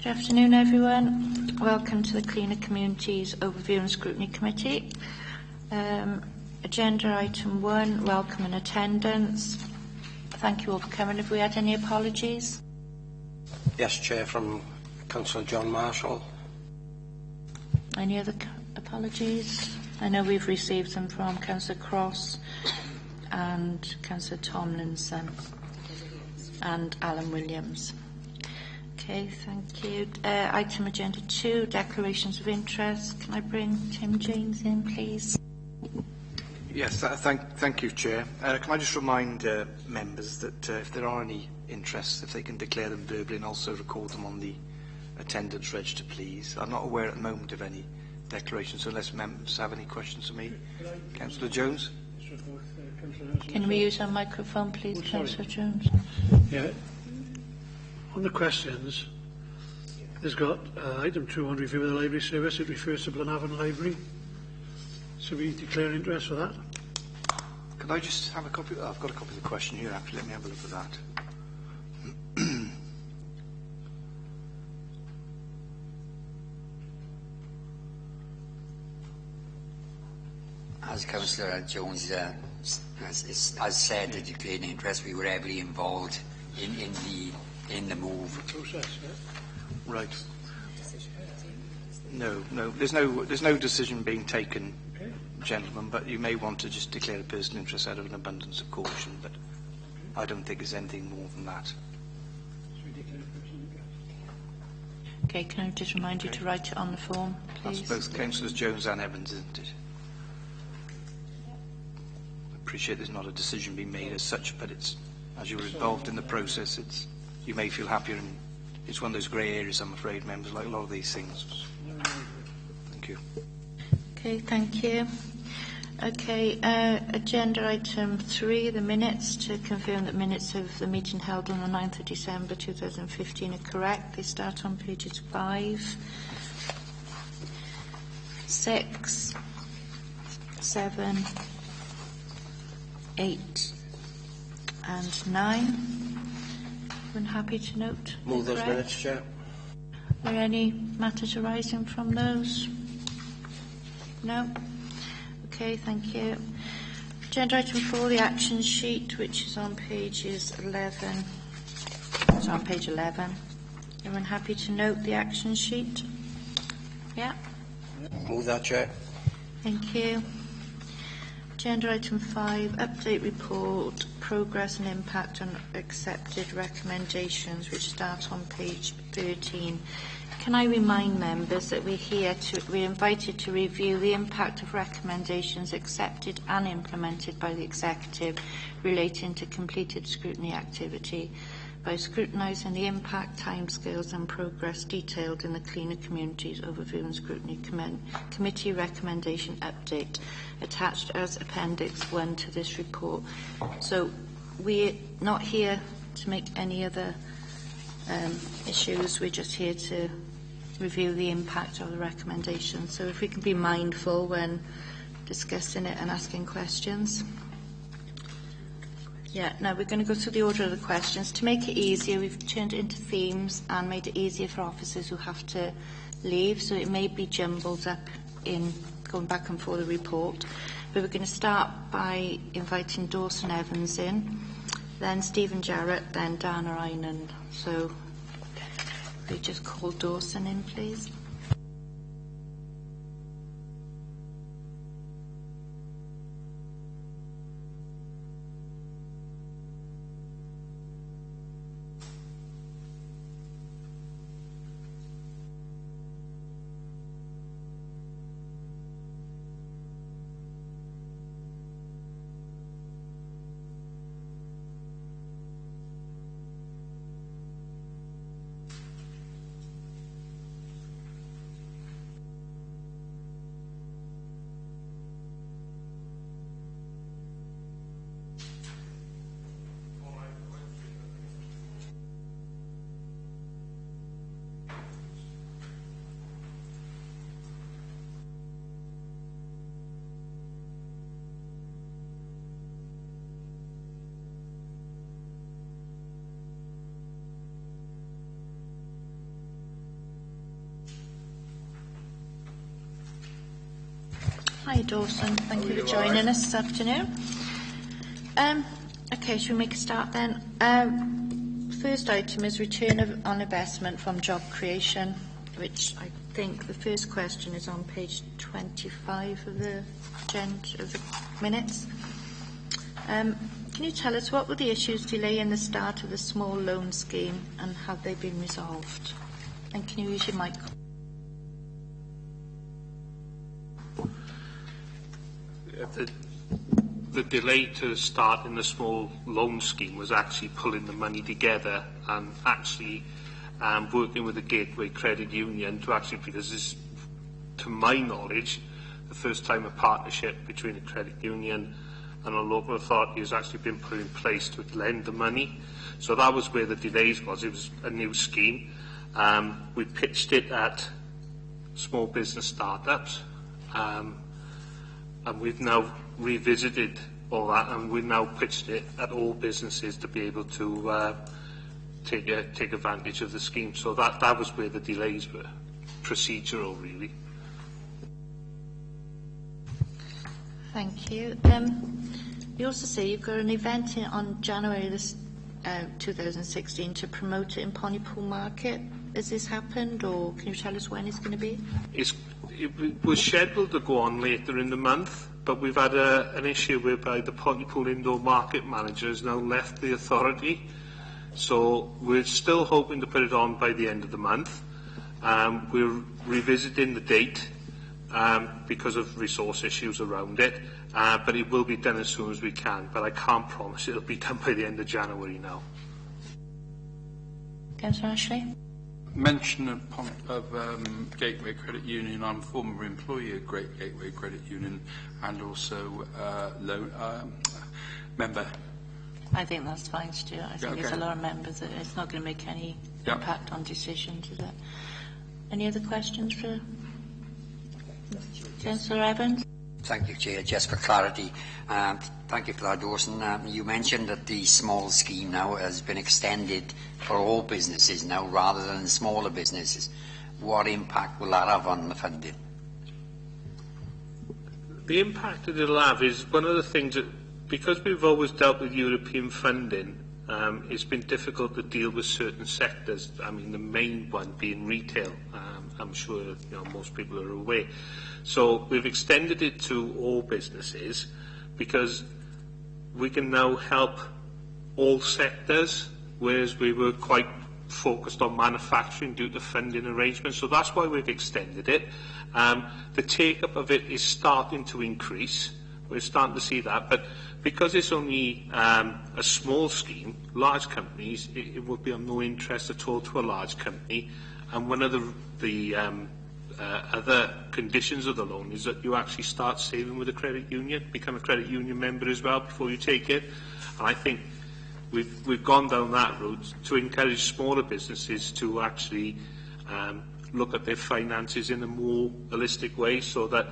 Good afternoon, everyone. Welcome to the Cleaner Communities Overview and Scrutiny Committee. Agenda item 1, welcome and attendance. Thank you all for coming. Have we had any apologies? Yes, Chair, from Councillor John Marshall. Any other apologies? I know we've received them from Councillor Cross and Councillor Tomlinson and Alan Williams. Okay, thank you. Item agenda 2, declarations of interest. Can I bring Tim James in, please? Yes, thank you, Chair. Can I just remind members that if there are any interests, if they can declare them verbally and also record them on the attendance register, please. I'm not aware at the moment of any declarations, so unless members have any questions for me. Councillor Jones? Can we use our microphone, please, Councillor Jones? Yeah. On the questions, there's got item 2 on review of the library service. It refers to Blenavon Library. So we declare interest for that. Could I just have a copy? I've got a copy of the question here, actually. Let me have a look at that. As Councillor Jones has said, the declaring interest, we were heavily involved in the move. The process, yeah? Right. No, there's no decision being taken, okay, gentlemen, but you may want to just declare a personal interest out of an abundance of caution, but okay, I don't think there's anything more than that. Okay, can I just remind you to write it on the form, please? That's both Councillors Jones and Evans, isn't it? I appreciate there's not a decision being made as such, but it's, as you're involved in the process, you may feel happier, and it's one of those grey areas, I'm afraid, members, like a lot of these things. Thank you. Okay, thank you. Okay, agenda item 3, the minutes, to confirm that minutes of the meeting held on the 9th of December 2015 are correct. They start on pages 5, 6, 7, 8 and 9. I'm happy to note. Move those minutes, Chair. Are there any matters arising from those? No? Okay, thank you. Agenda item 4, the action sheet, which is on pages 11. It's on page 11. Everyone happy to note the action sheet? Yeah? Move that, Chair. Thank you. Agenda item 5, update report, progress and impact on accepted recommendations, which start on page 13. Can I remind members that we're invited to review the impact of recommendations accepted and implemented by the Executive relating to completed scrutiny activity by scrutinising the impact, timescales and progress detailed in the Cleaner Communities Overview and Scrutiny Committee Recommendation Update attached as Appendix 1 to this report. So we're not here to make any other issues, we're just here to review the impact of the recommendation. So if we can be mindful when discussing it and asking questions. Yeah, now we're going to go through the order of the questions. To make it easier, we've turned it into themes and made it easier for officers who have to leave, so it may be jumbled up in going back and forth the report. But we're going to start by inviting Dawson Evans in, then Stephen Jarrett, then Dana Einan. So we just call Dawson in, please. Hi Dawson, thank you for joining us this afternoon. Okay, shall we make a start then? First item is return on investment from job creation, which I think the first question is on page 25 of the minutes. Can you tell us what were the issues delaying the start of the small loan scheme and have they been resolved? And can you use your mic? The delay to start in the small loan scheme was actually pulling the money together and actually working with the Gateway Credit Union to actually, because this, to my knowledge, the first time a partnership between a credit union and a local authority has actually been put in place to lend the money. So that was where the delays was. It was a new scheme. We pitched it at small business startups. And we've now revisited all that, and we've now pitched it at all businesses to be able to take advantage of the scheme. So that was where the delays were, procedural really. Thank you. You also say you've got an event on January 2016 to promote it in Pontypool Market. Has this happened, or can you tell us when it's going to be? It was scheduled to go on later in the month, but we've had an issue whereby the Pontypool Indoor Market Manager has now left the authority. So we're still hoping to put it on by the end of the month. We're revisiting the date because of resource issues around it, but it will be done as soon as we can. But I can't promise it'll be done by the end of January now. Councillor Ashley? Mention of Gateway Credit Union. I'm a former employee of Great Gateway Credit Union and also member. I think that's fine, Stuart. I think there's a lot of members that it's not going to make any impact on decisions, is it? Any other questions for Councillor Evans? Thank you, Chair. Just for clarity, thank you for that, Dawson. You mentioned that the small scheme now has been extended for all businesses now rather than smaller businesses. What impact will that have on the funding? The impact that it'll have is one of the things that, because we've always dealt with European funding, it's been difficult to deal with certain sectors. I mean, the main one being retail. I'm sure most people are aware. So we've extended it to all businesses because we can now help all sectors, whereas we were quite focused on manufacturing due to funding arrangements. So that's why we've extended it. The take-up of it is starting to increase. We're starting to see that, but because it's only a small scheme, large companies, it would be of no interest at all to a large company. And one of the other conditions of the loan is that you actually start saving with a credit union, become a credit union member as well before you take it. And I think we've gone down that route to encourage smaller businesses to actually look at their finances in a more holistic way, so that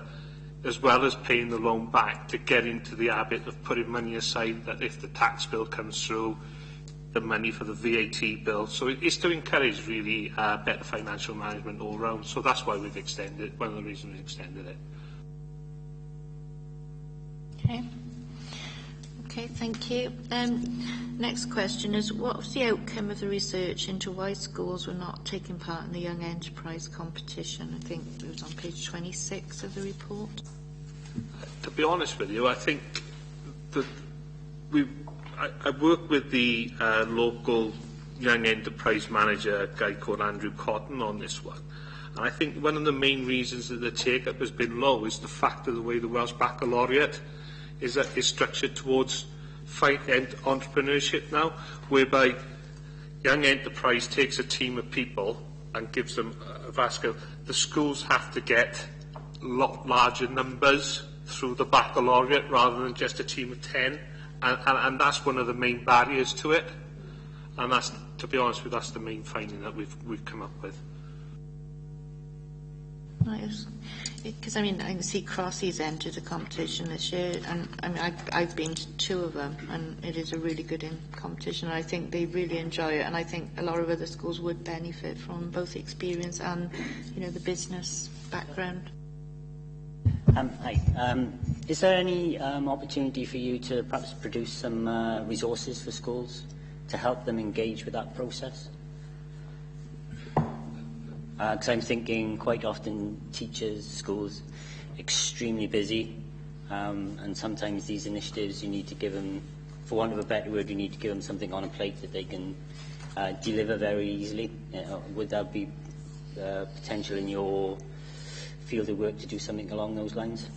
as well as paying the loan back, to get into the habit of putting money aside, that if the tax bill comes through, the money for the VAT bill. So it's to encourage really better financial management all round. So that's why we've extended it, one of the reasons we've extended it. Okay. Okay, thank you. Next question is, what was the outcome of the research into why schools were not taking part in the Young Enterprise competition? I think it was on page 26 of the report. To be honest with you, I think that I worked with the local Young Enterprise manager, a guy called Andrew Cotton, on this one. And I think one of the main reasons that the take-up has been low is the fact of the way the Welsh Baccalaureate is that it's structured towards entrepreneurship now, whereby Young Enterprise takes a team of people and gives them a vast scale. The schools have to get a lot larger numbers through the baccalaureate rather than just a team of 10, and that's one of the main barriers to it. And that's, to be honest with you, that's the main finding that we've come up with. Nice. Because I mean, I can see Crossie's entered a competition this year, and I mean, I've been to 2 of them, and it is a really good competition. And I think they really enjoy it, and I think a lot of other schools would benefit from both the experience and, the business background. Hi. Is there any opportunity for you to perhaps produce some resources for schools to help them engage with that process? Because I'm thinking quite often teachers, schools, extremely busy, and sometimes these initiatives you need to give them, for want of a better word, you need to give them something on a plate that they can deliver very easily. Would that be potential in your field of work to do something along those lines?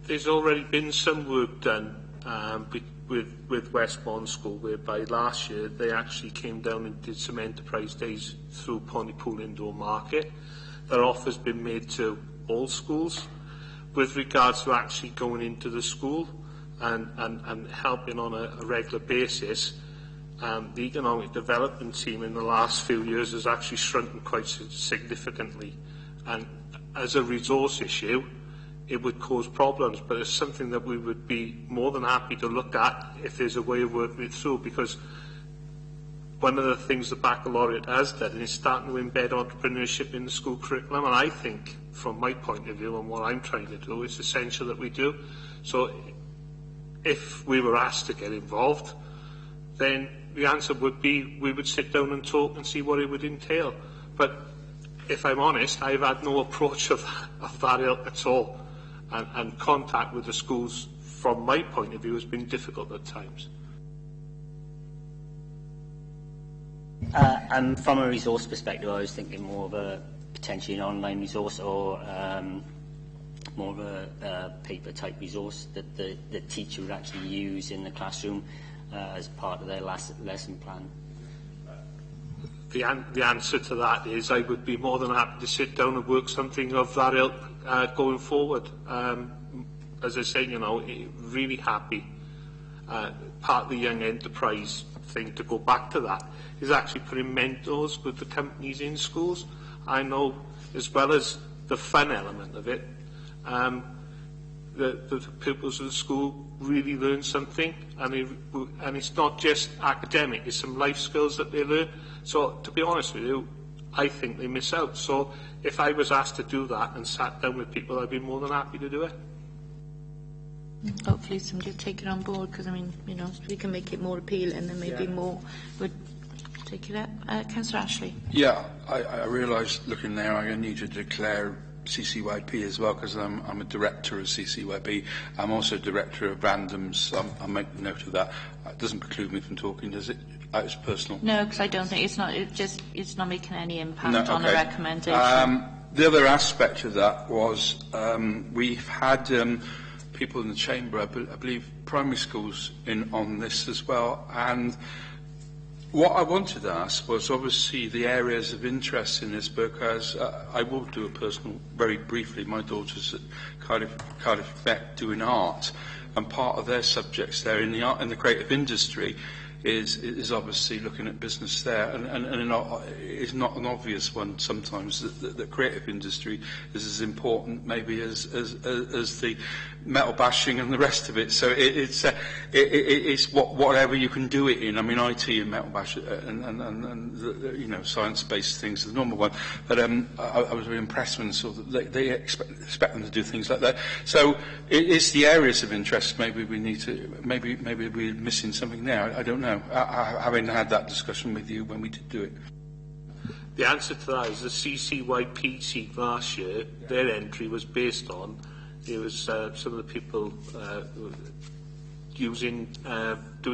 There's already been some work done with Westbourne School, whereby last year they actually came down and did some enterprise days through Pontypool Indoor Market. That offer's been made to all schools with regards to actually going into the school and helping on a regular basis. The economic development team in the last few years has actually shrunken quite significantly, and as a resource issue it would cause problems, but it's something that we would be more than happy to look at if there's a way of working it through, because one of the things the baccalaureate has done is starting to embed entrepreneurship in the school curriculum, and I think from my point of view and what I'm trying to do, it's essential that we do. So if we were asked to get involved, then the answer would be we would sit down and talk and see what it would entail. But if I'm honest, I've had no approach of that ilk at all. And contact with the schools, from my point of view, has been difficult at times. And from a resource perspective, I was thinking more of a potentially an online resource, or more of a paper-type resource that the teacher would actually use in the classroom as part of their lesson plan. The answer to that is I would be more than happy to sit down and work something of that ilk going forward. As I say, you know, really happy. Part of the young enterprise thing, to go back to that, is actually putting mentors with the companies in schools. I know, as well as the fun element of it, the pupils of the school really learn something, and it's not just academic, it's some life skills that they learn. So, to be honest with you, I think they miss out. So, if I was asked to do that and sat down with people, I'd be more than happy to do it. Hopefully somebody will take it on board, because, I mean, you know, if we can make it more appealing, then maybe more would take it up. Councillor Ashley. Yeah, I realised looking there I need to declare CCYP as well, because I'm a director of CCYP. I'm also director of Randoms, so I'll make a note of that. It doesn't preclude me from talking, does it? It's personal. No, because I don't think it's not making any impact on the recommendation. The other aspect of that was we've had people in the chamber, I believe primary schools in on this as well, and what I wanted to ask was obviously the areas of interest in this, because I will do a personal, very briefly, my daughter's at Cardiff Met doing art, and part of their subjects there in the art and the creative industry is obviously looking at business there, and it's not an obvious one sometimes that the creative industry is as important maybe as the metal bashing and the rest of it. So it's whatever you can do it in. I mean, IT and metal bash and you know, science-based things is the normal one. But I was very impressed when sort of they expect them to do things like that. So it's the areas of interest. Maybe we need to. Maybe we're missing something there. I don't know. Having had that discussion with you when we did do it. The answer to that is the CCYP team last year, their entry was based on, it was some of the people doing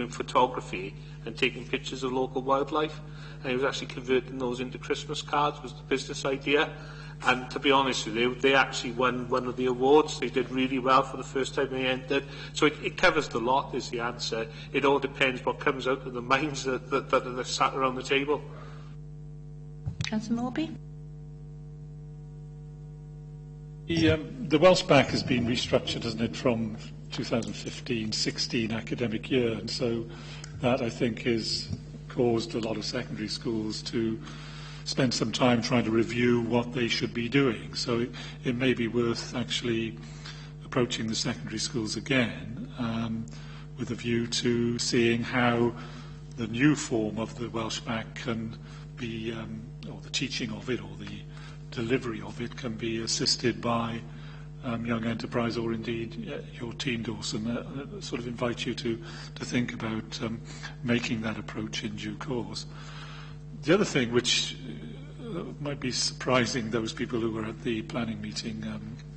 photography and taking pictures of local wildlife, and it was actually converting those into Christmas cards was the business idea. And to be honest with you, they actually won one of the awards. They did really well for the first time they entered. So it covers the lot, is the answer. It all depends what comes out of the minds that are sat around the table. Councillor Morby. The Welsh Bank has been restructured, hasn't it, from 2015-16 academic year, and so that, I think, has caused a lot of secondary schools to spend some time trying to review what they should be doing. So it may be worth actually approaching the secondary schools again with a view to seeing how the new form of the Welsh Bank can be, or the teaching of it, or the delivery of it can be assisted by Young Enterprise, or indeed your team, Dawson, sort of invite you to think about making that approach in due course. The other thing which might be surprising those people who were at the planning meeting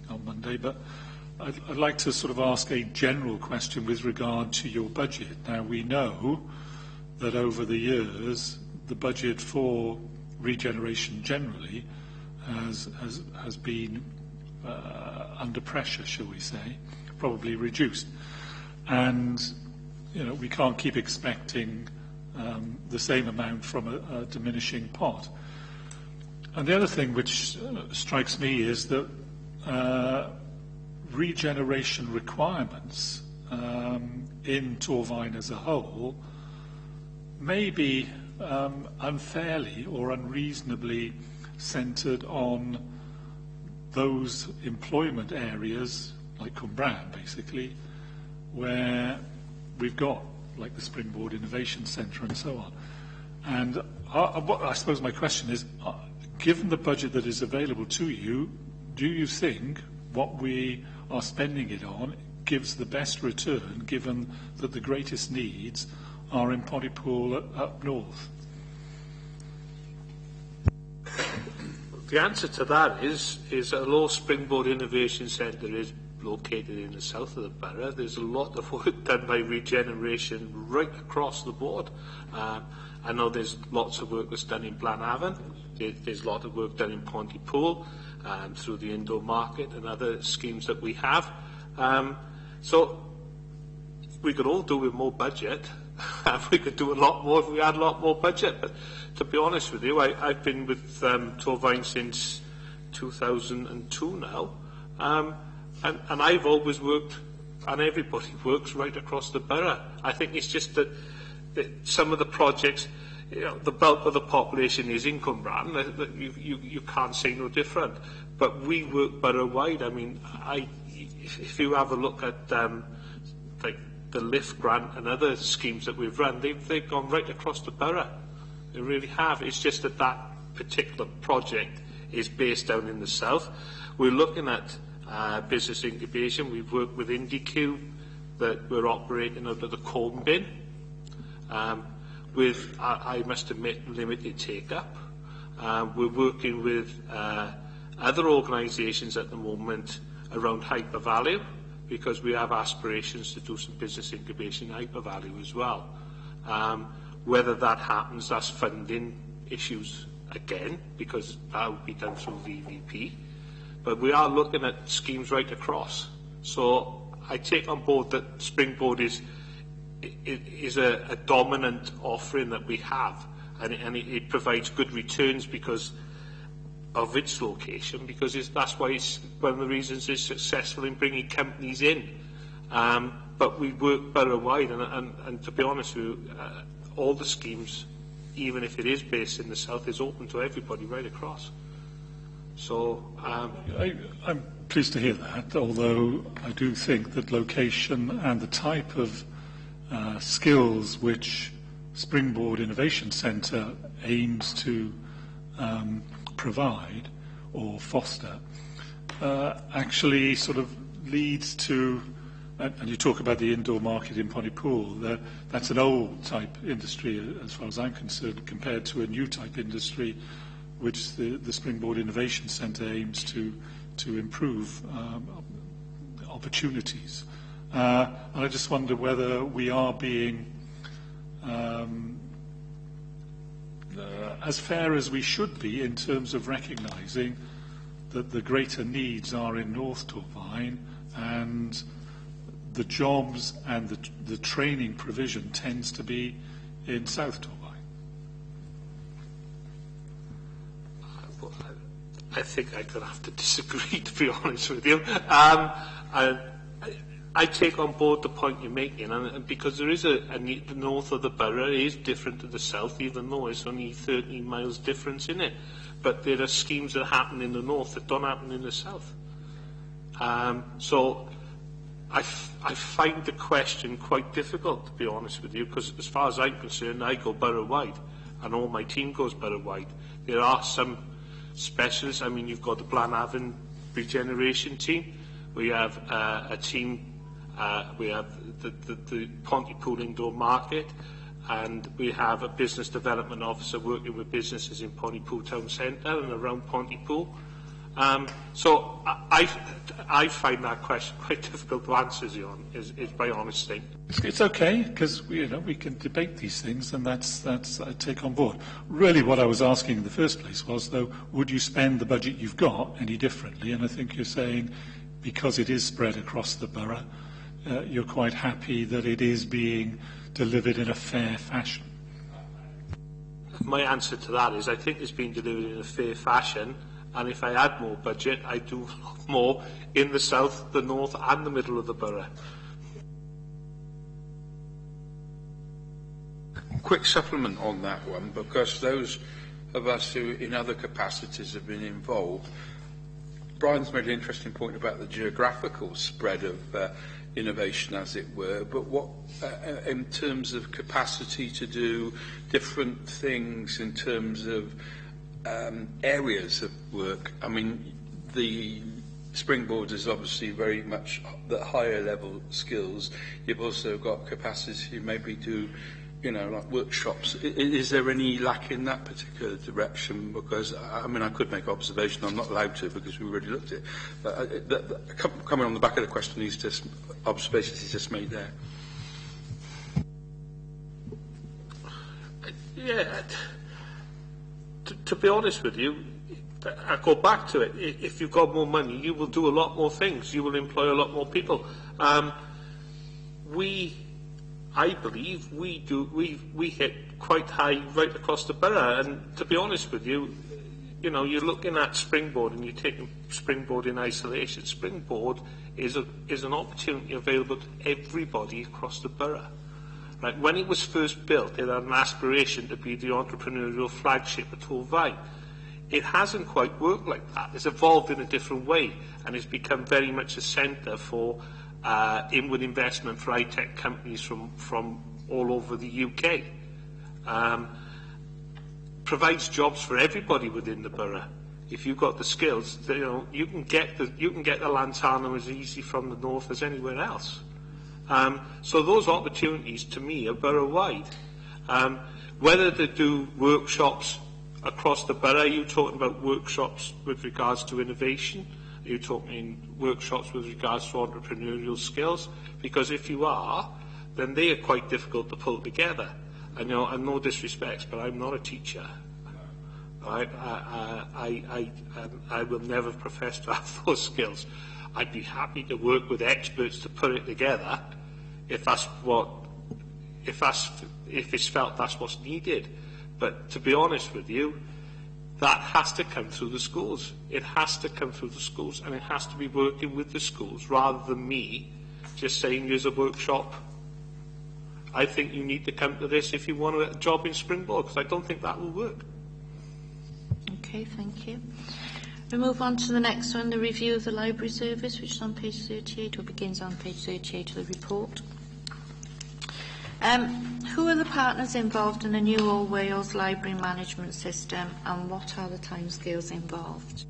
on Monday, but I'd like to sort of ask a general question with regard to your budget. Now, we know that over the years, the budget for regeneration generally has been under pressure, shall we say, probably reduced. And, we can't keep expecting the same amount from a diminishing pot. And the other thing which strikes me is that regeneration requirements in Torfaen as a whole may be unfairly or unreasonably centred on those employment areas, like Cwmbran basically, where we've got like the Springboard Innovation Centre and so on. And I suppose my question is, given the budget that is available to you, do you think what we are spending it on gives the best return, given that the greatest needs are in Pontypool up north? The answer to that is although Springboard Innovation Centre is located in the south of the borough, there's a lot of work done by regeneration right across the board. I know there's lots of work that's done in Blanavon, there's a lot of work done in Pontypool, through the indoor market and other schemes that we have. So we could all do with more budget. We could do a lot more if we had a lot more budget. But to be honest with you, I've been with Torfaen since 2002 now. And I've always worked, and everybody works right across the borough. I think it's just that some of the projects, the bulk of the population is in Cwmbran. You can't say no different. But we work borough-wide. I mean, if you have a look at like the LIFT grant and other schemes that we've run, they've gone right across the borough. They really have. It's just that that particular project is based down in the south. We're looking at business incubation. We've worked with IndyCube that we're operating out of the Combe bin with, I must admit, limited take-up. We're working with other organisations at the moment around hyper-value, because we have aspirations to do some business incubation in hyper-value as well. Whether that happens, that's funding issues again, because that will be done through VVP. But we are looking at schemes right across. So I take on board that Springboard is a dominant offering that we have, and it provides good returns because of its location, because that's why it's one of the reasons it's successful in bringing companies in. But we work borough-wide, and to be honest with you, all the schemes, even if it is based in the south, is open to everybody right across. So I'm pleased to hear that, although I do think that location and the type of skills which Springboard Innovation Centre aims to provide or foster actually sort of leads to, and you talk about the indoor market in Pontypool, that's an old type industry as far as I'm concerned, compared to a new type industry which the Springboard Innovation Centre aims to improve opportunities. And I just wonder whether we are being as fair as we should be in terms of recognising that the greater needs are in North Torfaen, and the jobs and the training provision tends to be in South Torfaen. I think I'm going to have to disagree, to be honest with you. I take on board the point you're making, and because there is the north of the borough is different to the south, even though it's only 13 miles difference in it. But there are schemes that happen in the north that don't happen in the south. So I find the question quite difficult, to be honest with you, because as far as I'm concerned, I go borough-wide, and all my team goes borough-wide. There are some specialists. I mean, you've got the Blanavon regeneration team. We have a team, we have the Pontypool indoor market, and we have a business development officer working with businesses in Pontypool town centre and around Pontypool. So I find that question quite difficult to answer, Zion, is my honest thing. It's okay, because we can debate these things, and that's I take on board. Really, what I was asking in the first place was, though, would you spend the budget you've got any differently? And I think you're saying, because it is spread across the borough, you're quite happy that it is being delivered in a fair fashion. My answer to that is, I think it's being delivered in a fair fashion. And if I had more budget, I'd do more in the south, the north and the middle of the borough. Quick supplement on that one, because those of us who in other capacities have been involved, Brian's made an interesting point about the geographical spread of innovation, as it were, but what in terms of capacity to do different things in terms of areas of work. I mean, the Springboard is obviously very much the higher level skills. You've also got capacity to maybe do, like workshops. Is there any lack in that particular direction? Because, I mean, I could make observation, I'm not allowed to because we already looked at it. But coming on the back of the question, observations he's just made there. Yeah. To be honest with you, I go back to it. If you've got more money, you will do a lot more things. You will employ a lot more people. I believe we hit quite high right across the borough. And to be honest with you, you're looking at Springboard and you're taking Springboard in isolation. Springboard is an opportunity available to everybody across the borough. Right, when it was first built, it had an aspiration to be the entrepreneurial flagship at Torvine. It hasn't quite worked like that. It's evolved in a different way, and it's become very much a centre for inward investment for high-tech companies from all over the UK. Provides jobs for everybody within the borough. If you've got the skills, you can get the Lantana as easy from the north as anywhere else. So those opportunities, to me, are borough-wide. Whether they do workshops across the borough, are you talking about workshops with regards to innovation? Are you talking workshops with regards to entrepreneurial skills? Because if you are, then they are quite difficult to pull together. And no disrespect, but I'm not a teacher. Right? I will never profess to have those skills. I'd be happy to work with experts to put it together if it's felt that's what's needed. But to be honest with you, that has to come through the schools. It has to come through the schools, and it has to be working with the schools rather than me just saying there's a workshop. I think you need to come to this if you want a job in Springboard, because I don't think that will work. Okay, thank you. We move on to the next one, the review of the library service, which is on page 38, or begins on page 38 of the report. Who are the partners involved in the new All Wales library management system, and what are the timescales involved?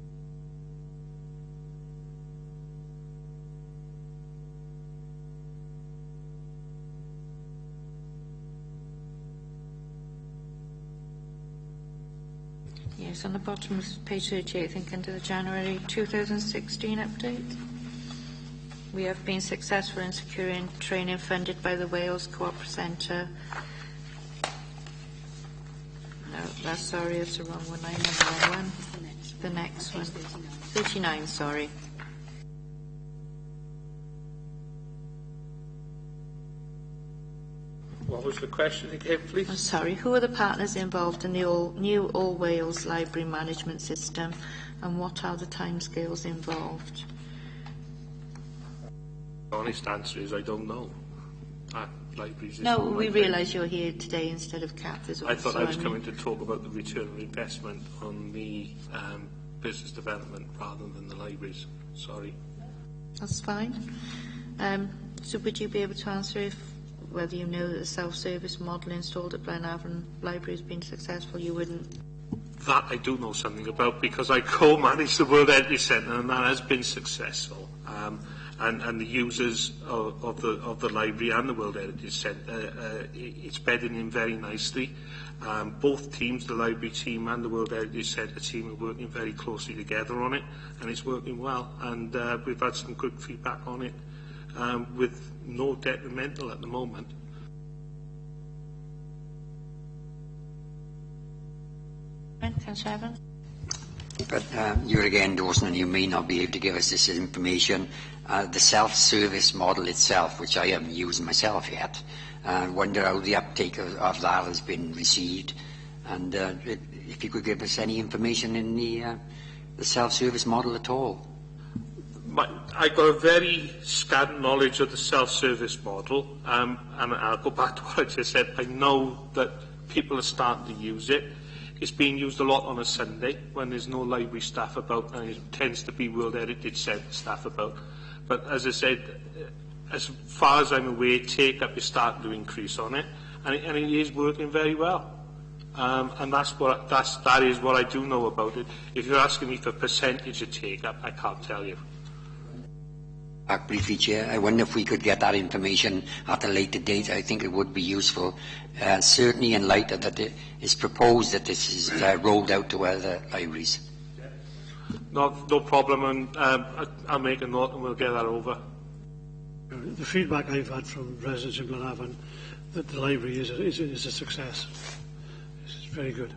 Yes, on the bottom of page 38, I think, under the January 2016 update. We have been successful in securing training funded by the Wales Co-op Centre. No, that's sorry, it's the wrong one. I know the wrong one. The next one. 39, sorry. What was the question again, please? I'm sorry. Who are the partners involved in the new All Wales library management system, and what are the timescales involved? The honest answer is I don't know. Libraries No, we realise you're here today instead of Kath as well. I thought I was coming to talk about the return on investment on the business development rather than the libraries. Sorry. That's fine. So would you be able to answer whether you know that the self-service model installed at Blenavon Library has been successful? You wouldn't? That I do know something about because I co-manage the World Heritage Centre, and that has been successful. And the users of the library and the World Heritage Centre, it's bedding in very nicely. Both teams, the library team and the World Heritage Centre team, are working very closely together on it, and it's working well. And we've had some good feedback on it, with no detrimental at the moment. Councillor Evans. But you're again, Dawson, and you may not be able to give us this information. The self-service model itself, which I haven't used myself yet, I wonder how the uptake of that has been received, and if you could give us any information in the self-service model at all. I got a very scant knowledge of the self-service model, and I'll go back to what I just said. I know that people are starting to use it. It's being used a lot on a Sunday when there's no library staff about, and it tends to be World Heritage Centre staff about. But as I said, as far as I'm aware, take-up is starting to increase on it, and it is working very well. And that is what I do know about it. If you're asking me for percentage of take-up, I can't tell you. Back briefly, Chair, I wonder if we could get that information at a later date. I think it would be useful, certainly in light of that it is proposed that this is rolled out to other libraries. No problem, and I'll make a note and we'll get that over. The feedback I've had from residents in Glenavon that the library is a success. It's very good.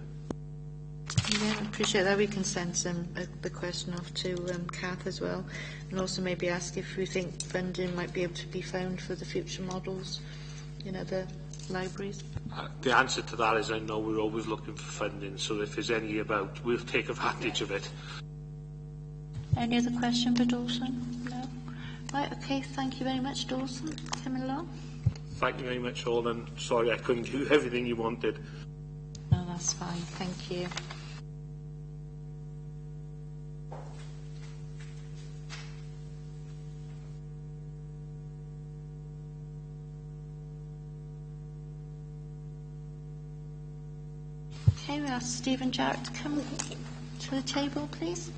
Yeah, I appreciate that. We can send the question off to Kath as well, and also maybe ask if we think funding might be able to be found for the future models in other libraries. The answer to that is I know we're always looking for funding, so if there's any about, we'll take advantage of it. Any other question for Dawson? No? Right, okay, thank you very much, Dawson. Coming along. Thank you very much, all, and sorry I couldn't do everything you wanted. No, that's fine, thank you. Okay, we'll ask Stephen Jarrett to come to the table, please.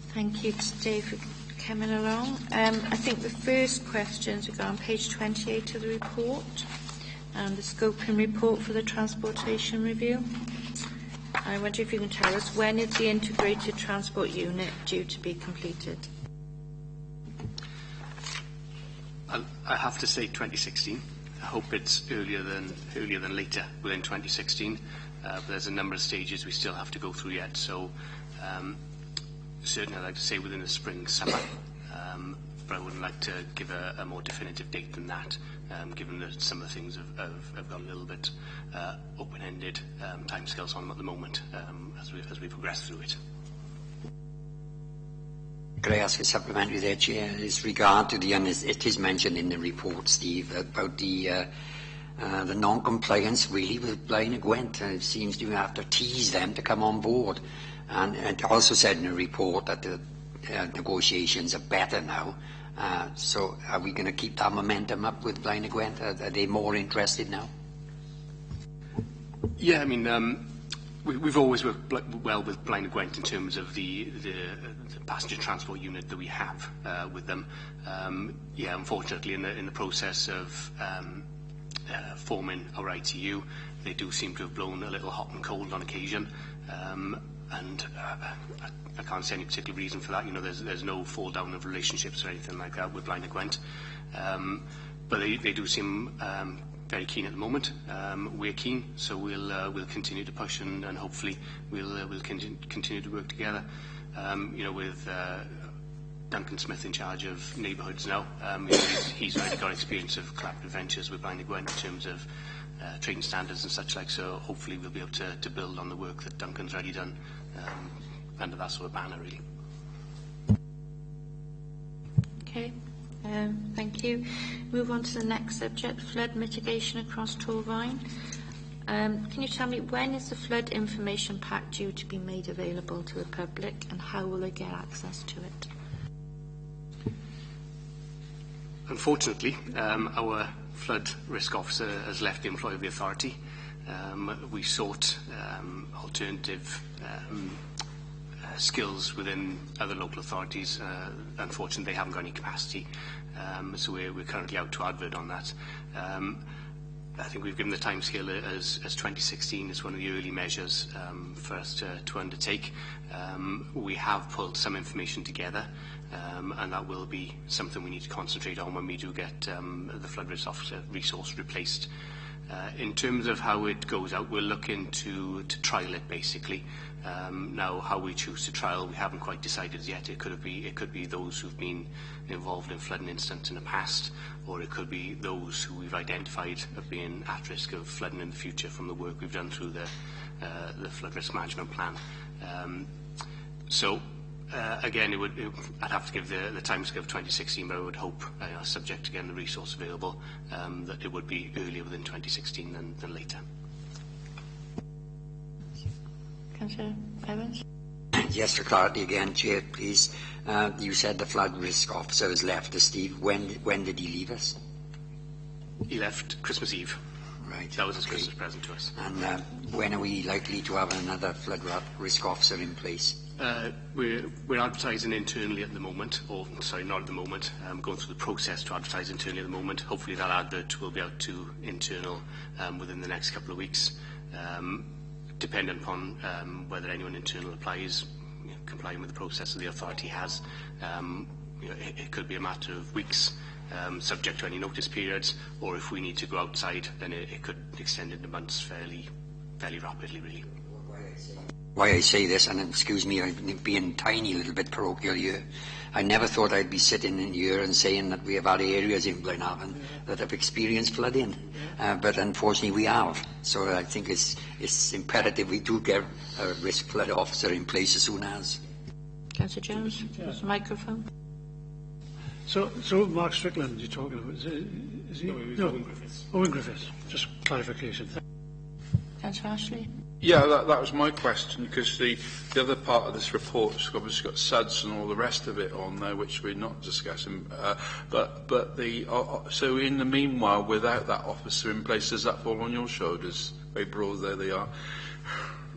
Thank you to Dave for coming along. I think the first questions we got on page 28 of the report, and the scoping report for the transportation review. I wonder if you can tell us, when is the integrated transport unit due to be completed? I have to say 2016. I hope it's earlier than later within 2016. But there's a number of stages we still have to go through yet. So certainly I'd like to say within the spring, summer. But I wouldn't like to give a more definitive date than that, given that some of the things have got a little bit open-ended timescales on them at the moment as we progress through it. Could I ask a supplementary there, Chair? As regard to it is mentioned in the report, Steve, about the non-compliance really with Blaine and Gwent. It seems to have to tease them to come on board. And it also said in the report that the negotiations are better now. So are we going to keep that momentum up with Blaine and Gwent? Are they more interested now? Yeah, I mean, we've always worked well with Blaine and Gwent in terms of the passenger transport unit that we have with them. Yeah, unfortunately, in the process of forming our ITU, they do seem to have blown a little hot and cold on occasion. And I can't see any particular reason for that. You know, there's no fall down of relationships or anything like that with Blaine and Gwent. But they do seem very keen at the moment. We're keen, so we'll continue to push and hopefully we'll continue to work together. You know, with Duncan Smith in charge of neighbourhoods now, he's already got experience of collaborative ventures with Blaine and Gwent in terms of trading standards and such like. So hopefully we'll be able to build on the work that Duncan's already done under that sort of banner, really. Okay. Thank you. Move on to the next subject, flood mitigation across Torvine. Can you tell me, when is the flood information pack due to be made available to the public, and how will they get access to it? Unfortunately, our flood risk officer has left the employ of the authority. We sought alternative skills within other local authorities. Unfortunately, they haven't got any capacity, so we're currently out to advert on that. I think we've given the timescale as 2016 as one of the early measures for us to undertake. We have pulled some information together, and that will be something we need to concentrate on when we do get the flood risk officer resource replaced. In terms of how it goes out, we're looking to trial it basically. Now, how we choose to trial, we haven't quite decided yet. It could be those who've been involved in flooding incidents in the past, or it could be those who we've identified as being at risk of flooding in the future from the work we've done through the flood risk management plan. Again, I'd have to give the timescale of 2016, but I would hope, subject to getting the resource available, that it would be earlier within 2016 than later. Councillor Evans? Yes, for clarity again, Chair, please. You said the flood risk officer has left us, Steve. When did he leave us? He left Christmas Eve. Right. That was his Christmas present to us. And when are we likely to have another flood risk officer in place? We're advertising internally at the moment, or sorry, not at the moment. Going through the process to advertise internally at the moment. Hopefully that advert will be out to internal within the next couple of weeks. Dependent upon whether anyone internal applies, complying with the process that the authority has. It could be a matter of weeks, subject to any notice periods, or if we need to go outside, then it could extend into months fairly rapidly, really. Why I say this, and excuse me, I'm being tiny little bit parochial here. I never thought I'd be sitting in here and saying that we have had areas in Blaenavon that have experienced flooding, but unfortunately we have. So I think it's imperative we do get a risk flood officer in place as soon as. Councillor Jones, there's a microphone. So Mark Strickland you're talking about, is he? No, Owen Griffiths. Just clarification. Councillor Ashley? Yeah, that was my question, because the other part of this report's obviously got SUDS and all the rest of it on there, which we're not discussing. So in the meanwhile, without that officer in place, does that fall on your shoulders? Very broad, there they are.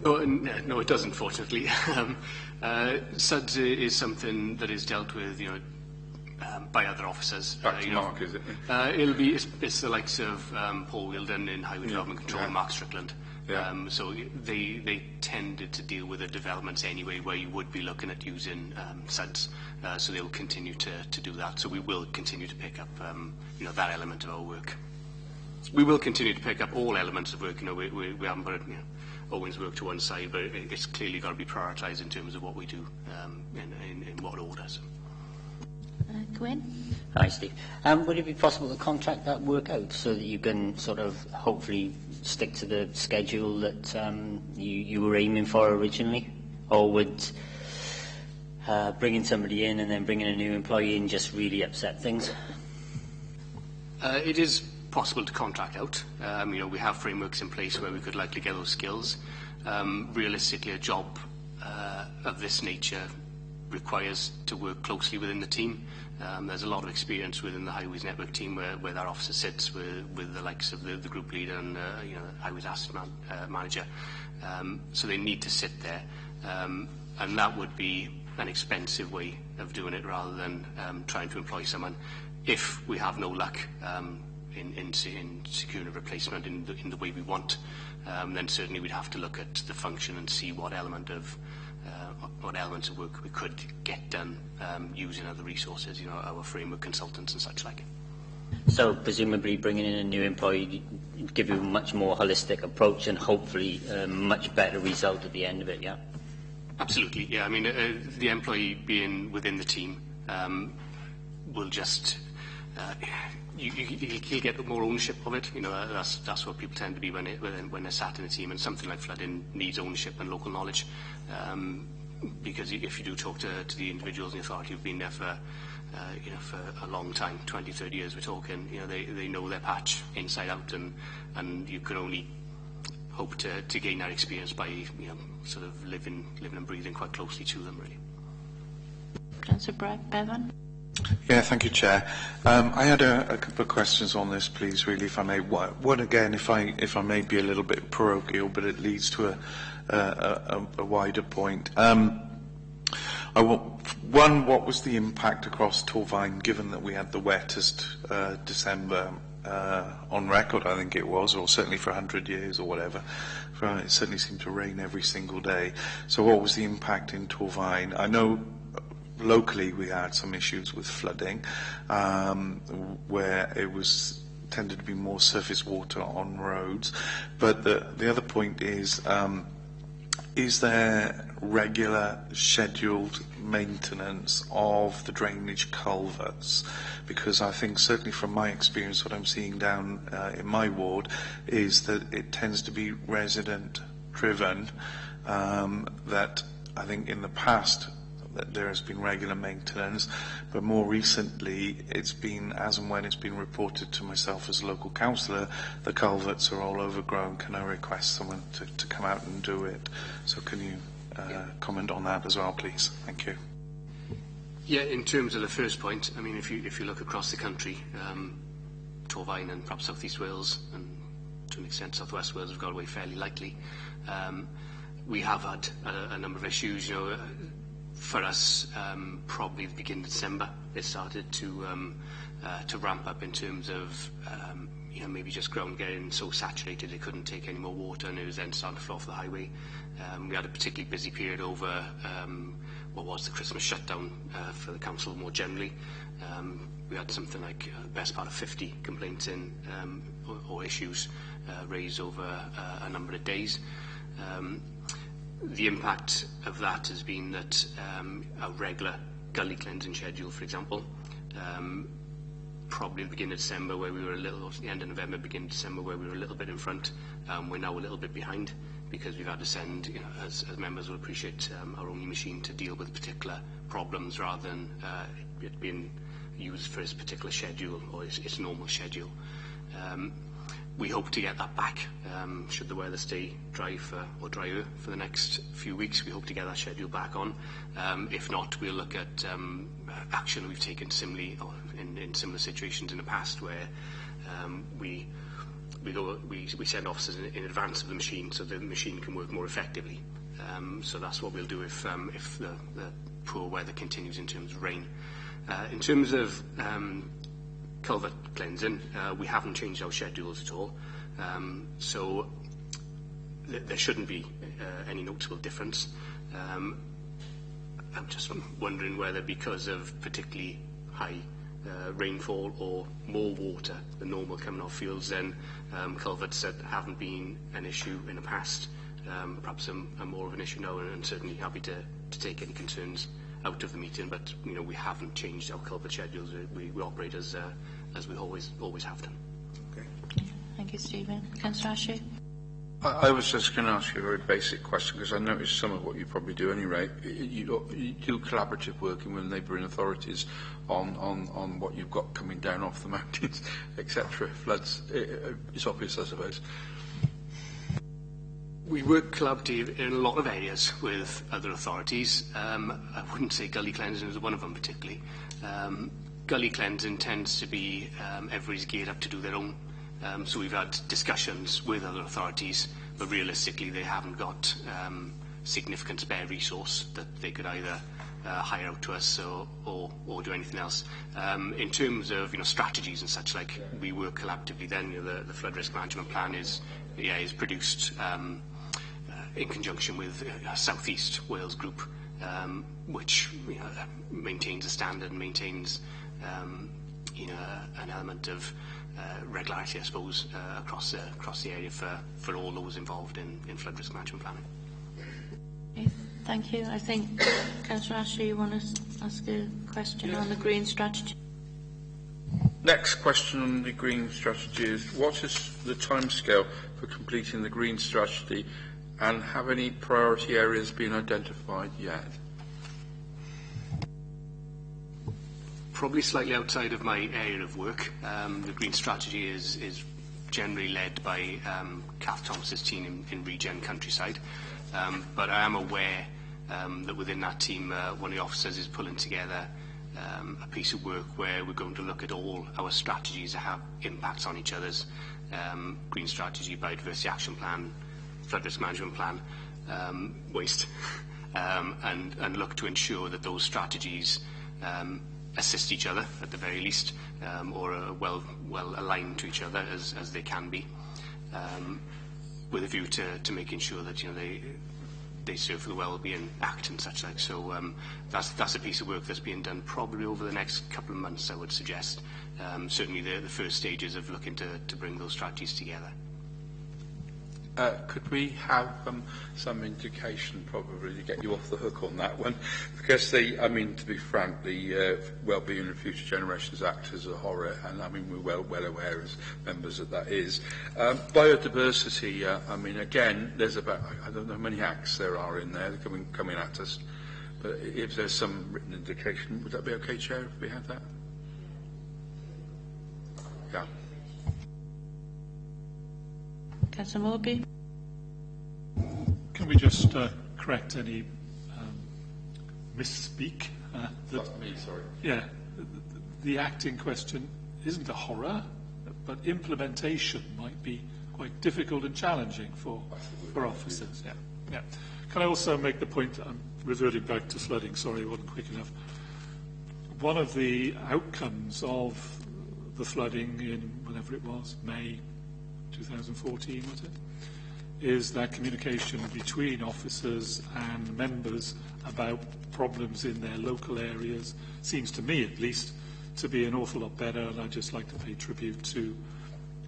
No, it doesn't, fortunately. SUDS is something that is dealt with, by other officers. Back to Mark, is it? It's the likes of Paul Wilden in Highway Development Control and Mark Strickland. Yeah. So they tended to deal with the developments anyway, where you would be looking at using SUDS. So they will continue to do that. So we will continue to pick up that element of our work. We will continue to pick up all elements of work. We haven't put Owen's work to one side, but it's clearly got to be prioritised in terms of what we do in what order. So. Gwyn? Hi, Steve. Would it be possible to contract that work out so that you can sort of hopefully stick to the schedule that you were aiming for originally? Or would bringing somebody in and then bringing a new employee in just really upset things? It is possible to contract out. We have frameworks in place where we could likely get those skills. Realistically, a job of this nature requires to work closely within the team. There's a lot of experience within the Highways Network team where that officer sits with the likes of the group leader and Highways Asset Manager. So they need to sit there. And that would be an expensive way of doing it rather than trying to employ someone. If we have no luck in securing a replacement in the way we want, then certainly we'd have to look at the function and see what elements of work we could get done using other resources, our framework consultants and such like. So presumably bringing in a new employee would give you a much more holistic approach and hopefully a much better result at the end of it, yeah? Absolutely, yeah. I mean, the employee being within the team will just... he'll get more ownership of it. That's what people tend to be when they're sat in a team, and something like flooding needs ownership and local knowledge. Because if you do talk to the individuals in the authority who've been there for a long time, 20, 30 years we're talking, they know their patch inside out, and you can only hope to gain that experience by sort of living and breathing quite closely to them, really. Councillor Bevan? Yeah, thank you, Chair. I had a couple of questions on this, please, really, if I may. One, again, if I may be a little bit parochial, but it leads to a wider point. One, what was the impact across Torfaen, given that we had the wettest December on record, I think it was, or certainly for 100 years or whatever. It certainly seemed to rain every single day. So what was the impact in Torfaen? I know locally we had some issues with flooding, where it was tended to be more surface water on roads. But the other point is there regular scheduled maintenance of the drainage culverts? Because I think certainly from my experience, what I'm seeing down in my ward is that it tends to be resident driven, that I think in the past that there has been regular maintenance, but more recently it's been, as and when it's been reported to myself as a local councillor, the culverts are all overgrown. Can I request someone to come out and do it? So can you comment on that as well, please? Thank you. Yeah, in terms of the first point, I mean, if you look across the country, Torfaen and perhaps South East Wales and to an extent South West Wales have got away fairly lightly. We have had a number of issues, you know. For us, probably the beginning of December, it started to ramp up in terms of, you know, maybe just ground getting so saturated it couldn't take any more water, and it was then starting to flow off the highway. We had a particularly busy period over what was the Christmas shutdown for the council more generally. We had something like the best part of 50 complaints in or issues raised over a number of days. The impact of that has been that a regular gully cleansing schedule, for example, probably at the beginning of December where we were a little, or the end of November, beginning of December where we were a little bit in front, we're now a little bit behind because we've had to send, you know, as members will appreciate, our only machine to deal with particular problems rather than it being used for its particular schedule or its normal schedule. We hope to get that back, should the weather stay dry or drier for the next few weeks. We hope to get that schedule back on. If not, we'll look at action we've taken similarly or in similar situations in the past where we send officers in advance of the machine so the machine can work more effectively. So that's what we'll do if the poor weather continues in terms of rain. In terms of culvert cleansing, we haven't changed our schedules at all, so there shouldn't be any noticeable difference. I'm just wondering whether because of particularly high rainfall or more water than normal coming off fields, then culverts that haven't been an issue in the past perhaps are more of an issue now, and certainly happy to take any concerns out of the meeting, but you know, we haven't changed our culvert schedules. We operate as we always have done. Okay. Thank you, Stephen. Councillor Ashley. I was just going to ask you a very basic question because I noticed some of what you probably do anyway. You do collaborative working with neighbouring authorities on what you've got coming down off the mountains, etc. Floods. It's obvious, I suppose. We work collaboratively in a lot of areas with other authorities. I wouldn't say gully cleansing is one of them particularly. Gully cleansing tends to be everybody's geared up to do their own. So we've had discussions with other authorities, but realistically they haven't got significant spare resource that they could either hire out to us or do anything else. In terms of, you know, strategies and such, like, we work collaboratively then. You know, the flood risk management plan is produced in conjunction with a South East Wales group, which, you know, maintains a standard and maintains you know, an element of regularity, I suppose, across the area for all those involved in flood risk management planning. Okay, thank you. I think, Councillor Ashley, you want to ask a question on the green strategy? Next question on the green strategy is, what is the timescale for completing the green strategy, and have any priority areas been identified yet? Probably slightly outside of my area of work. The green strategy is generally led by Kath Thomas's team in Regen Countryside, but I am aware that within that team one of the officers is pulling together a piece of work where we're going to look at all our strategies that have impacts on each other's. Green strategy, biodiversity action plan, flood risk management plan, waste, and look to ensure that those strategies assist each other at the very least, or are well aligned to each other as they can be, with a view to making sure that they serve for the Wellbeing Act and such like. So that's a piece of work that's being done probably over the next couple of months, I would suggest. Certainly the first stages of looking to bring those strategies together. Could we have some indication, probably, to get you off the hook on that one? Because to be frank, the Wellbeing and Future Generations Act is a horror, and we're well aware as members that is. Biodiversity, again, there's about, I don't know how many acts there are in there coming at us, but if there's some written indication, would that be okay, Chair, if we had that? Yeah. Councillor Morby. Can we just correct any misspeak? That's me, sorry. Yeah, the act in question isn't a horror, but implementation might be quite difficult and challenging for officers. Yeah. Can I also make the point, I'm reverting back to flooding, sorry, I wasn't quick enough. One of the outcomes of the flooding in, whenever it was, May 2014, was it? Is that communication between officers and members about problems in their local areas seems to me, at least, to be an awful lot better, and I'd just like to pay tribute to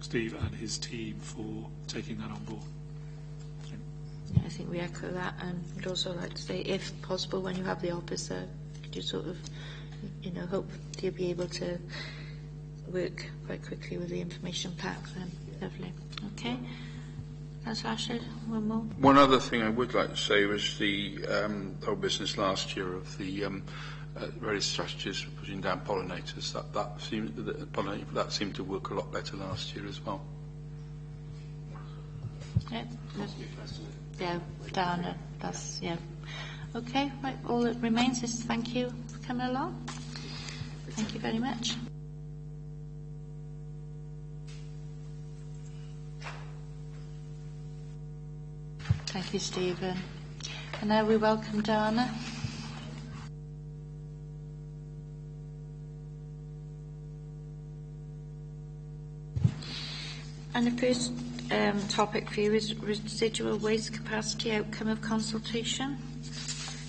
Steve and his team for taking that on board. Yeah, I think we echo that, and I'd also like to say, if possible, when you have the officer, could you sort of, hope you'll be able to work quite quickly with the information packs then. Lovely. Okay. That's Ashford. One more. One other thing I would like to say was the whole business last year of the various strategies for putting down pollinators. That seemed to work a lot better last year as well. Yeah, down. Okay. Right. All that remains is thank you for coming along. Thank you very much. Thank you, Stephen. And now we welcome Dana. And the first topic for you is residual waste capacity outcome of consultation.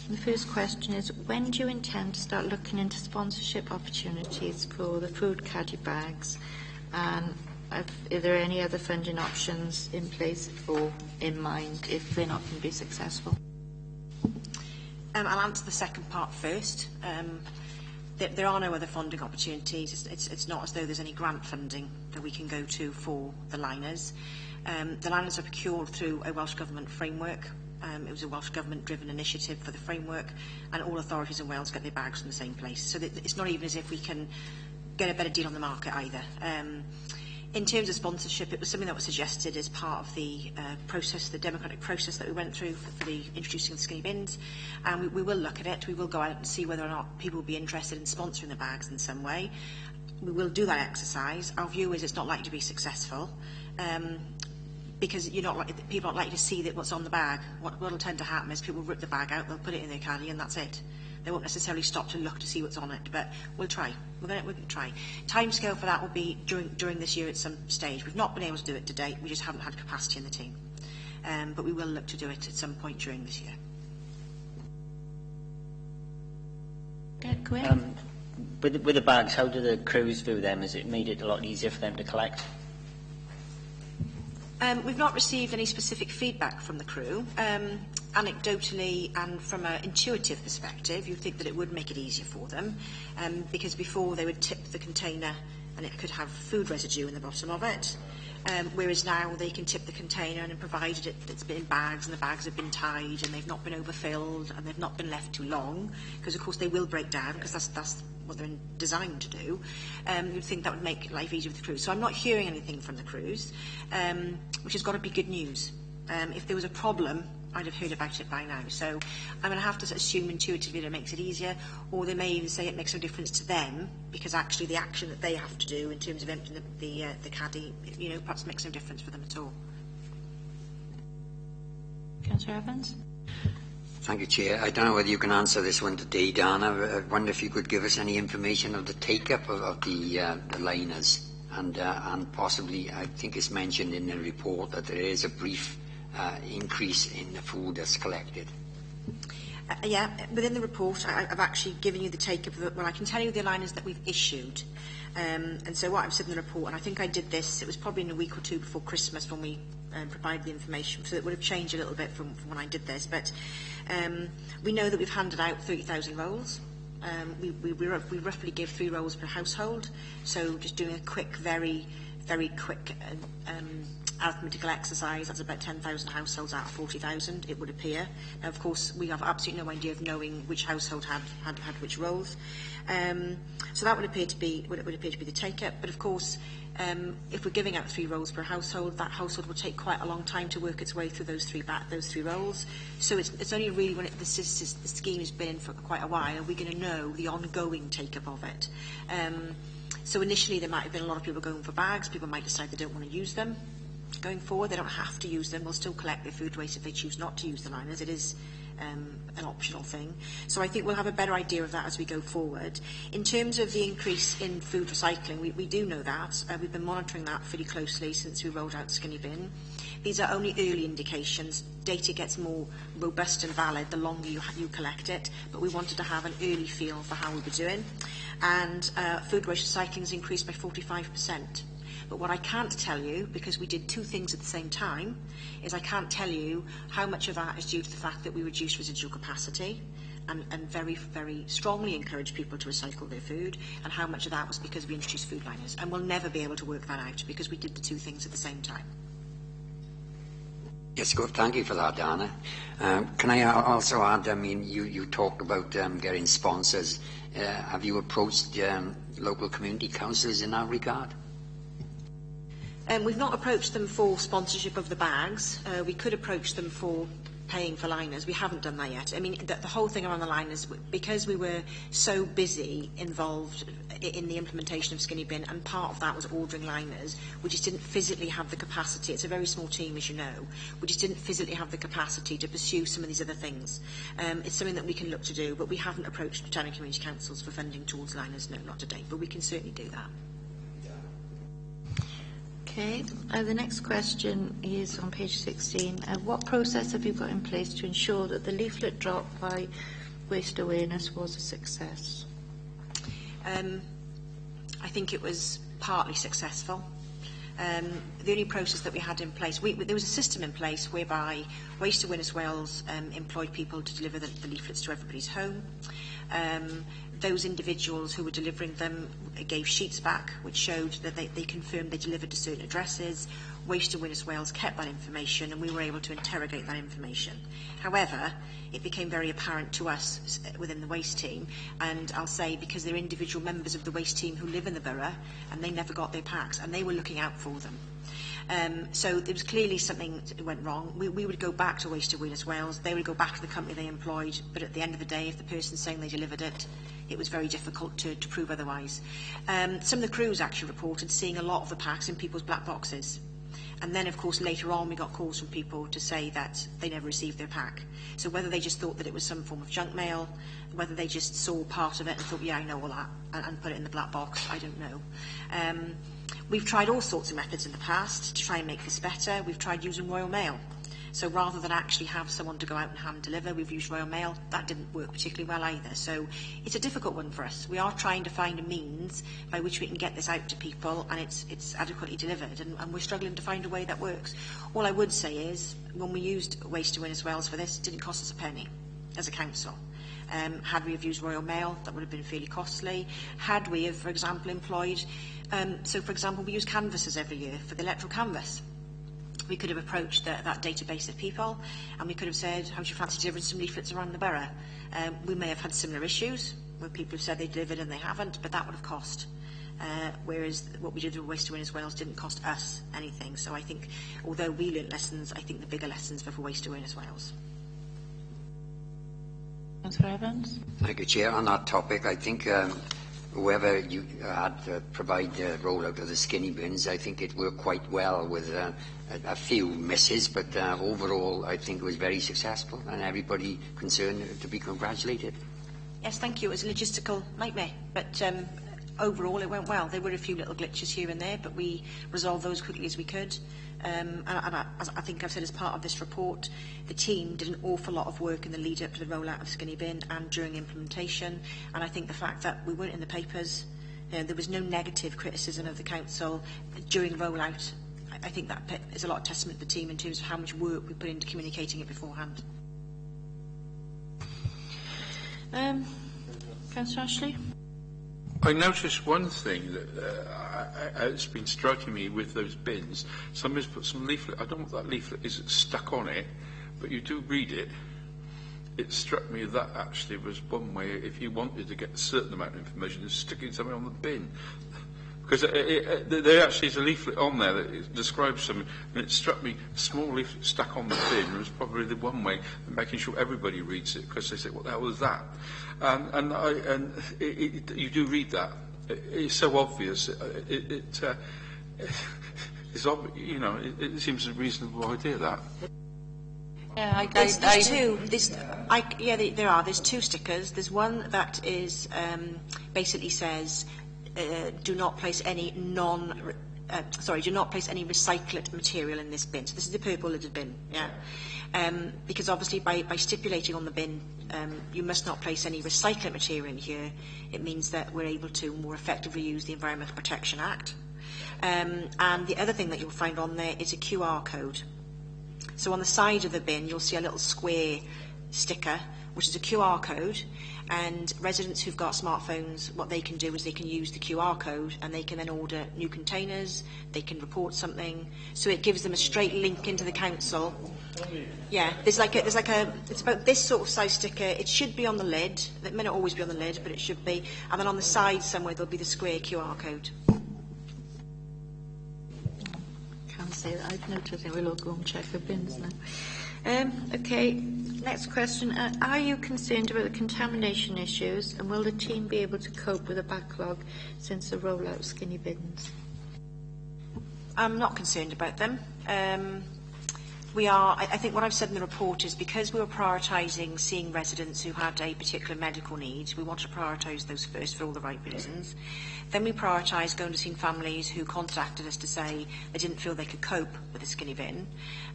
And the first question is, when do you intend to start looking into sponsorship opportunities for the food caddy bags? And are there any other funding options in place or in mind if they're not going to be successful? I'll answer the second part first. There are no other funding opportunities. It's not as though there's any grant funding that we can go to for the liners. The liners are procured through a Welsh Government framework. It was a Welsh Government-driven initiative for the framework, and all authorities in Wales get their bags from the same place. So it's not even as if we can get a better deal on the market either. In terms of sponsorship, it was something that was suggested as part of the process, the democratic process that we went through for the introducing the skinny bins. And we will look at it. We will go out and see whether or not people will be interested in sponsoring the bags in some way. We will do that exercise. Our view is it's not likely to be successful because people aren't likely to see that what's on the bag. What will tend to happen is people rip the bag out, they'll put it in their caddy, and that's it. They won't necessarily stop to look to see what's on it, but we'll try. We're going to try. Timescale for that will be during this year at some stage. We've not been able to do it to date. We just haven't had capacity in the team. But we will look to do it at some point during this year. With the bags, how do the crews view them? Has it made it a lot easier for them to collect? We've not received any specific feedback from the crew. Anecdotally and from an intuitive perspective, you'd think that it would make it easier for them, because before they would tip the container and it could have food residue in the bottom of it, whereas now they can tip the container and provided it's been in bags and the bags have been tied and they've not been overfilled and they've not been left too long, because of course they will break down because that's what they're designed to do. You'd think that would make life easier with the crews. So I'm not hearing anything from the crews, which has got to be good news. If there was a problem I'd have heard about it by now. So I'm going to have to assume intuitively that it makes it easier, or they may even say it makes no difference to them, because actually the action that they have to do in terms of emptying the caddy, you know, perhaps makes no difference for them at all. Councillor Evans? Thank you, Chair. I don't know whether you can answer this one today, Dana. I wonder if you could give us any information of the take-up of the liners, and possibly, I think it's mentioned in the report that there is a brief increase in the food that's collected. Yeah, within the report, I've actually given you the take-up. Well, I can tell you the liners that we've issued. And so what I've said in the report, and I think I did this, it was probably in a week or two before Christmas when we provided the information, so it would have changed a little bit from when I did this. But we know that we've handed out 30,000 rolls. We roughly give 3 rolls per household. So just doing a quick, very quick arithmetical exercise, that's about 10,000 households out of 40,000, it would appear. Now, of course, we have absolutely no idea of knowing which household had which rolls. So that would appear to be the take-up. But of course, if we're giving out 3 rolls per household, that household will take quite a long time to work its way through those 3 rolls. So it's only really when the scheme has been in for quite a while are we going to know the ongoing take-up of it. So initially there might have been a lot of people going for bags. People might decide they don't want to use them. Going forward, they don't have to use them. They'll still collect their food waste if they choose not to use the liners. It is an optional thing. So I think we'll have a better idea of that as we go forward. In terms of the increase in food recycling, we do know that. We've been monitoring that pretty closely since we rolled out Skinny Bin. These are only early indications. Data gets more robust and valid the longer you collect it, but we wanted to have an early feel for how we were doing. And food waste recycling has increased by 45%. But what I can't tell you, because we did 2 things at the same time, is I can't tell you how much of that is due to the fact that we reduced residual capacity and very, very strongly encouraged people to recycle their food, and how much of that was because we introduced food liners. And we'll never be able to work that out because we did the 2 things at the same time. Yes, good. Thank you for that, Dana. Can I also add, I mean, you talked about getting sponsors. Have you approached local community councils in that regard? We've not approached them for sponsorship of the bags. We could approach them for paying for liners. We haven't done that yet. I mean, the whole thing around the liners, because we were so busy involved in the implementation of Skinny Bin, and part of that was ordering liners, we just didn't physically have the capacity. It's a very small team, as you know. We just didn't physically have the capacity to pursue some of these other things. It's something that we can look to do, but we haven't approached town and community councils for funding towards liners, no, not to date, but we can certainly do that. Okay, the next question is on page 16. What process have you got in place to ensure that the leaflet drop by Waste Awareness was a success? I think it was partly successful. The only process that we had in place, there was a system in place whereby Waste Awareness Wales employed people to deliver the leaflets to everybody's home. Those individuals who were delivering them gave sheets back which showed that they confirmed they delivered to certain addresses. Waste Awareness Wales kept that information and we were able to interrogate that information. However, it became very apparent to us within the waste team, and I'll say because they're individual members of the waste team who live in the borough and they never got their packs and they were looking out for them. So there was clearly something that went wrong. We would go back to Waste Awareness Wales, they would go back to the company they employed, but at the end of the day, if the person's saying they delivered it, it was very difficult to prove otherwise. Some of the crews actually reported seeing a lot of the packs in people's black boxes. And then, of course, later on, we got calls from people to say that they never received their pack. So whether they just thought that it was some form of junk mail, whether they just saw part of it and thought, yeah, I know all that, and put it in the black box, I don't know. We've tried all sorts of methods in the past to try and make this better. We've tried using Royal Mail. So rather than actually have someone to go out and hand deliver, we've used Royal Mail. That didn't work particularly well either. So it's a difficult one for us. We are trying to find a means by which we can get this out to people and it's adequately delivered. And we're struggling to find a way that works. All I would say is, when we used Waste Awareness Wales for this, it didn't cost us a penny as a council. Had we have used Royal Mail, that would have been fairly costly. Had we have, for example, employed... so, for example, we use canvassers every year for the electoral canvass. We could have approached that database of people and we could have said, how do you fancy delivering some leaflets around the borough? We may have had similar issues where people have said they delivered and they haven't, but that would have cost. whereas what we did with Waste to Win as Wales didn't cost us anything. So I think, although we learnt lessons, I think the bigger lessons were for Waste to Win as Wales. Councillor Evans? Thank you, Chair. On that topic, I think whoever you had provide the rollout of the skinny bins, I think it worked quite well with a few misses, but overall I think it was very successful and everybody concerned to be congratulated. Yes, thank you. It was a logistical nightmare, but overall it went well. There were a few little glitches here and there, but we resolved those quickly as we could. And as I think I've said as part of this report, the team did an awful lot of work in the lead up to the rollout of Skinny Bin and during implementation. And I think the fact that we weren't in the papers, there was no negative criticism of the council during rollout, I think that is a lot of testament to the team in terms of how much work we put into communicating it beforehand. Councillor Ashley? I noticed one thing that it's been striking me with those bins. Somebody's put some leaflet, I don't know what that leaflet is, it's stuck on it, but you do read it. It struck me that actually was one way, if you wanted to get a certain amount of information, is sticking something on the bin. Because there actually is a leaflet on there that it describes something, and it struck me, a small leaflet stuck on the bin was probably the one way of making sure everybody reads it, because they say, what the hell was that? You do read that. It's so obvious. It's you know, it seems a reasonable idea, that. Yeah, There's two. There are. There's two stickers. There's one that is basically says, do not place any do not place any recycled material in this bin. So this is the purple lidded bin, yeah. Because obviously by stipulating on the bin, you must not place any recycled material in here, it means that we're able to more effectively use the Environmental Protection Act. And the other thing that you'll find on there is a QR code. So on the side of the bin, you'll see a little square sticker, which is a QR code, and residents who've got smartphones, what they can do is they can use the QR code and they can then order new containers, they can report something, so it gives them a straight link into the council. Yeah, there's like a, it's about this sort of size sticker. It should be on the lid. It may not always be on the lid, but it should be. And then on the side somewhere there'll be the square QR code. Can't say that I've noticed it. We'll all go and check the bins now. Okay, next question. Are you concerned about the contamination issues, and will the team be able to cope with the backlog since the rollout of skinny bins? I'm not concerned about them. I think what I've said in the report is because we were prioritising seeing residents who had a particular medical need, we want to prioritise those first for all the right reasons. Then we prioritised going to see families who contacted us to say they didn't feel they could cope with the skinny bin.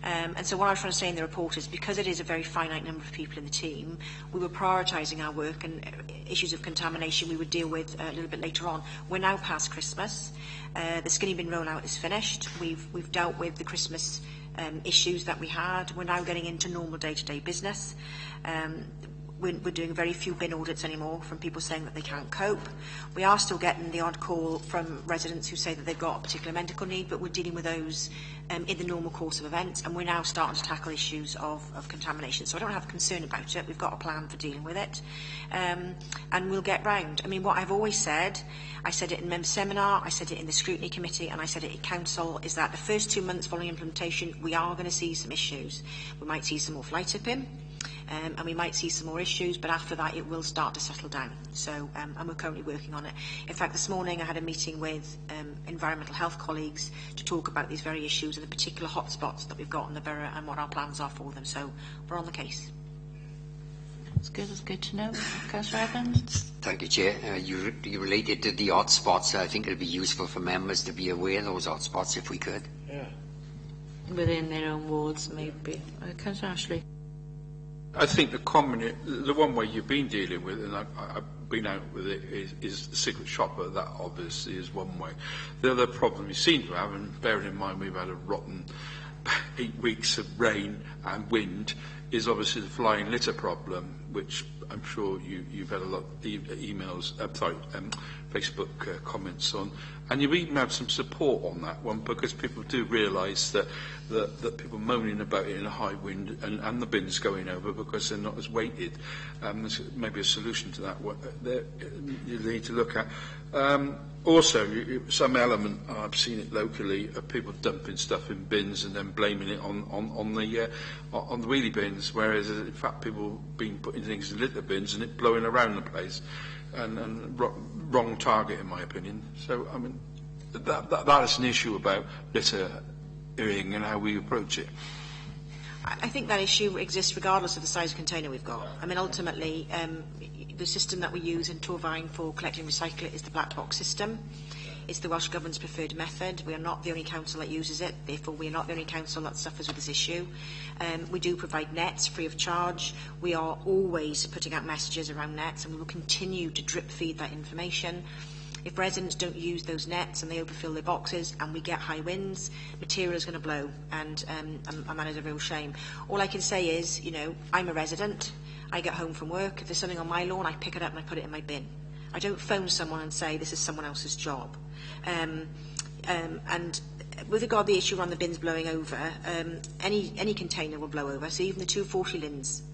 And so what I was trying to say in the report is because it is a very finite number of people in the team, we were prioritising our work, and issues of contamination we would deal with a little bit later on. We're now past Christmas. The skinny bin rollout is finished. We've dealt with the Christmas issues that we had. We're now getting into normal day-to-day business. We're doing very few bin audits anymore from people saying that they can't cope. We are still getting the odd call from residents who say that they've got a particular medical need, but we're dealing with those in the normal course of events, and we're now starting to tackle issues of contamination. So I don't have concern about it. We've got a plan for dealing with it, and we'll get round. I mean, what I've always said, I said it in member seminar, I said it in the scrutiny committee, and I said it in council, is that the first 2 months following implementation, we are going to see some issues. We might see some more fly tipping, and we might see some more issues, but after that it will start to settle down. So, and we're currently working on it. In fact, this morning I had a meeting with environmental health colleagues to talk about these very issues and the particular hotspots that we've got in the borough and what our plans are for them. So we're on the case. It's good to know. Councillor Evans? Thank you, Chair. You related to the hotspots. I think it would be useful for members to be aware of those hotspots if we could. Yeah. Within their own wards, maybe. Councillor Ashley? I think the one way you've been dealing with, and I've been out with it, is the secret shopper. That obviously is one way. The other problem you seem to have, and bearing in mind we've had a rotten 8 weeks of rain and wind, is obviously the flying litter problem, which I'm sure you've had a lot of emails, Facebook comments on, and you've even had some support on that one, because people do realise that people moaning about it in a high wind and the bins going over because they're not as weighted. There's maybe a solution to that one you need to look at. Also, some element, I've seen it locally, of people dumping stuff in bins and then blaming it on the wheelie bins, whereas in fact people being putting things in litter bins and it blowing around the place, and wrong target in my opinion. So I mean, that is an issue about littering and how we approach it. I think that issue exists regardless of the size of container we've got. I mean, ultimately, the system that we use in Torvine for collecting and recycling is the black box system. It's the Welsh Government's preferred method. We are not the only council that uses it, therefore we are not the only council that suffers with this issue. We do provide nets free of charge. We are always putting out messages around nets, and we will continue to drip feed that information. If residents don't use those nets and they overfill their boxes and we get high winds, material is going to blow, and that is a real shame. All I can say is, you know, I'm a resident. I get home from work. If there's something on my lawn, I pick it up and I put it in my bin. I don't phone someone and say this is someone else's job. And with regard to the issue around the bins blowing over, any container will blow over. So even the 240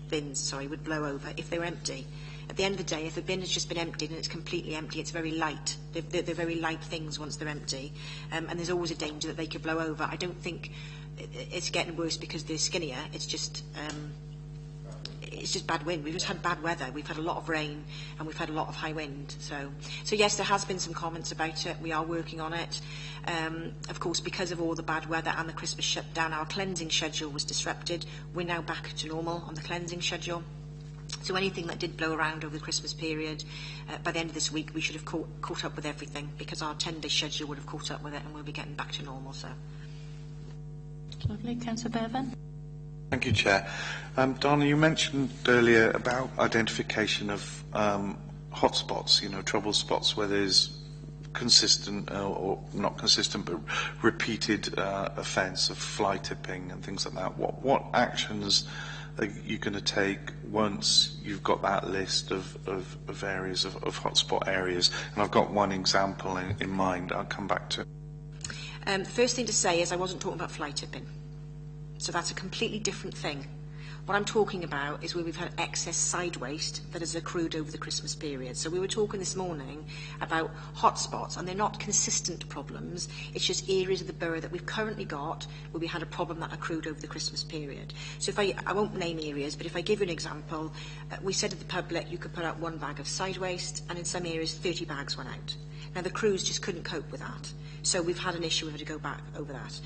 bins would blow over if they were empty. At the end of the day, if a bin has just been emptied and it's completely empty, it's very light. They're very light things once they're empty, and there's always a danger that they could blow over. I don't think it's getting worse because they're skinnier. It's just bad wind. We've just had bad weather. We've had a lot of rain and we've had a lot of high wind. So yes, there has been some comments about it. We are working on it. Of course, because of all the bad weather and the Christmas shutdown, our cleansing schedule was disrupted. We're now back to normal on the cleansing schedule. So anything that did blow around over the Christmas period, by the end of this week, we should have caught up with everything, because our 10-day schedule would have caught up with it, and we'll be getting back to normal. So, lovely, Councillor Bevan. Thank you, Chair. Donna, you mentioned earlier about identification of hotspots, you know, trouble spots where there's consistent or not consistent, but repeated offence of fly tipping and things like that. What actions are you going to take once you've got that list of areas of hotspot areas? And I've got one example in mind. I'll come back to. The first thing to say is I wasn't talking about fly tipping. So that's a completely different thing. What I'm talking about is where we've had excess side waste that has accrued over the Christmas period. So we were talking this morning about hotspots, and they're not consistent problems. It's just areas of the borough that we've currently got where we had a problem that accrued over the Christmas period. So if I won't name areas, but if I give you an example, we said to the public you could put out 1 bag of side waste, and in some areas 30 bags went out. Now the crews just couldn't cope with that. So we've had an issue, we had to go back over that.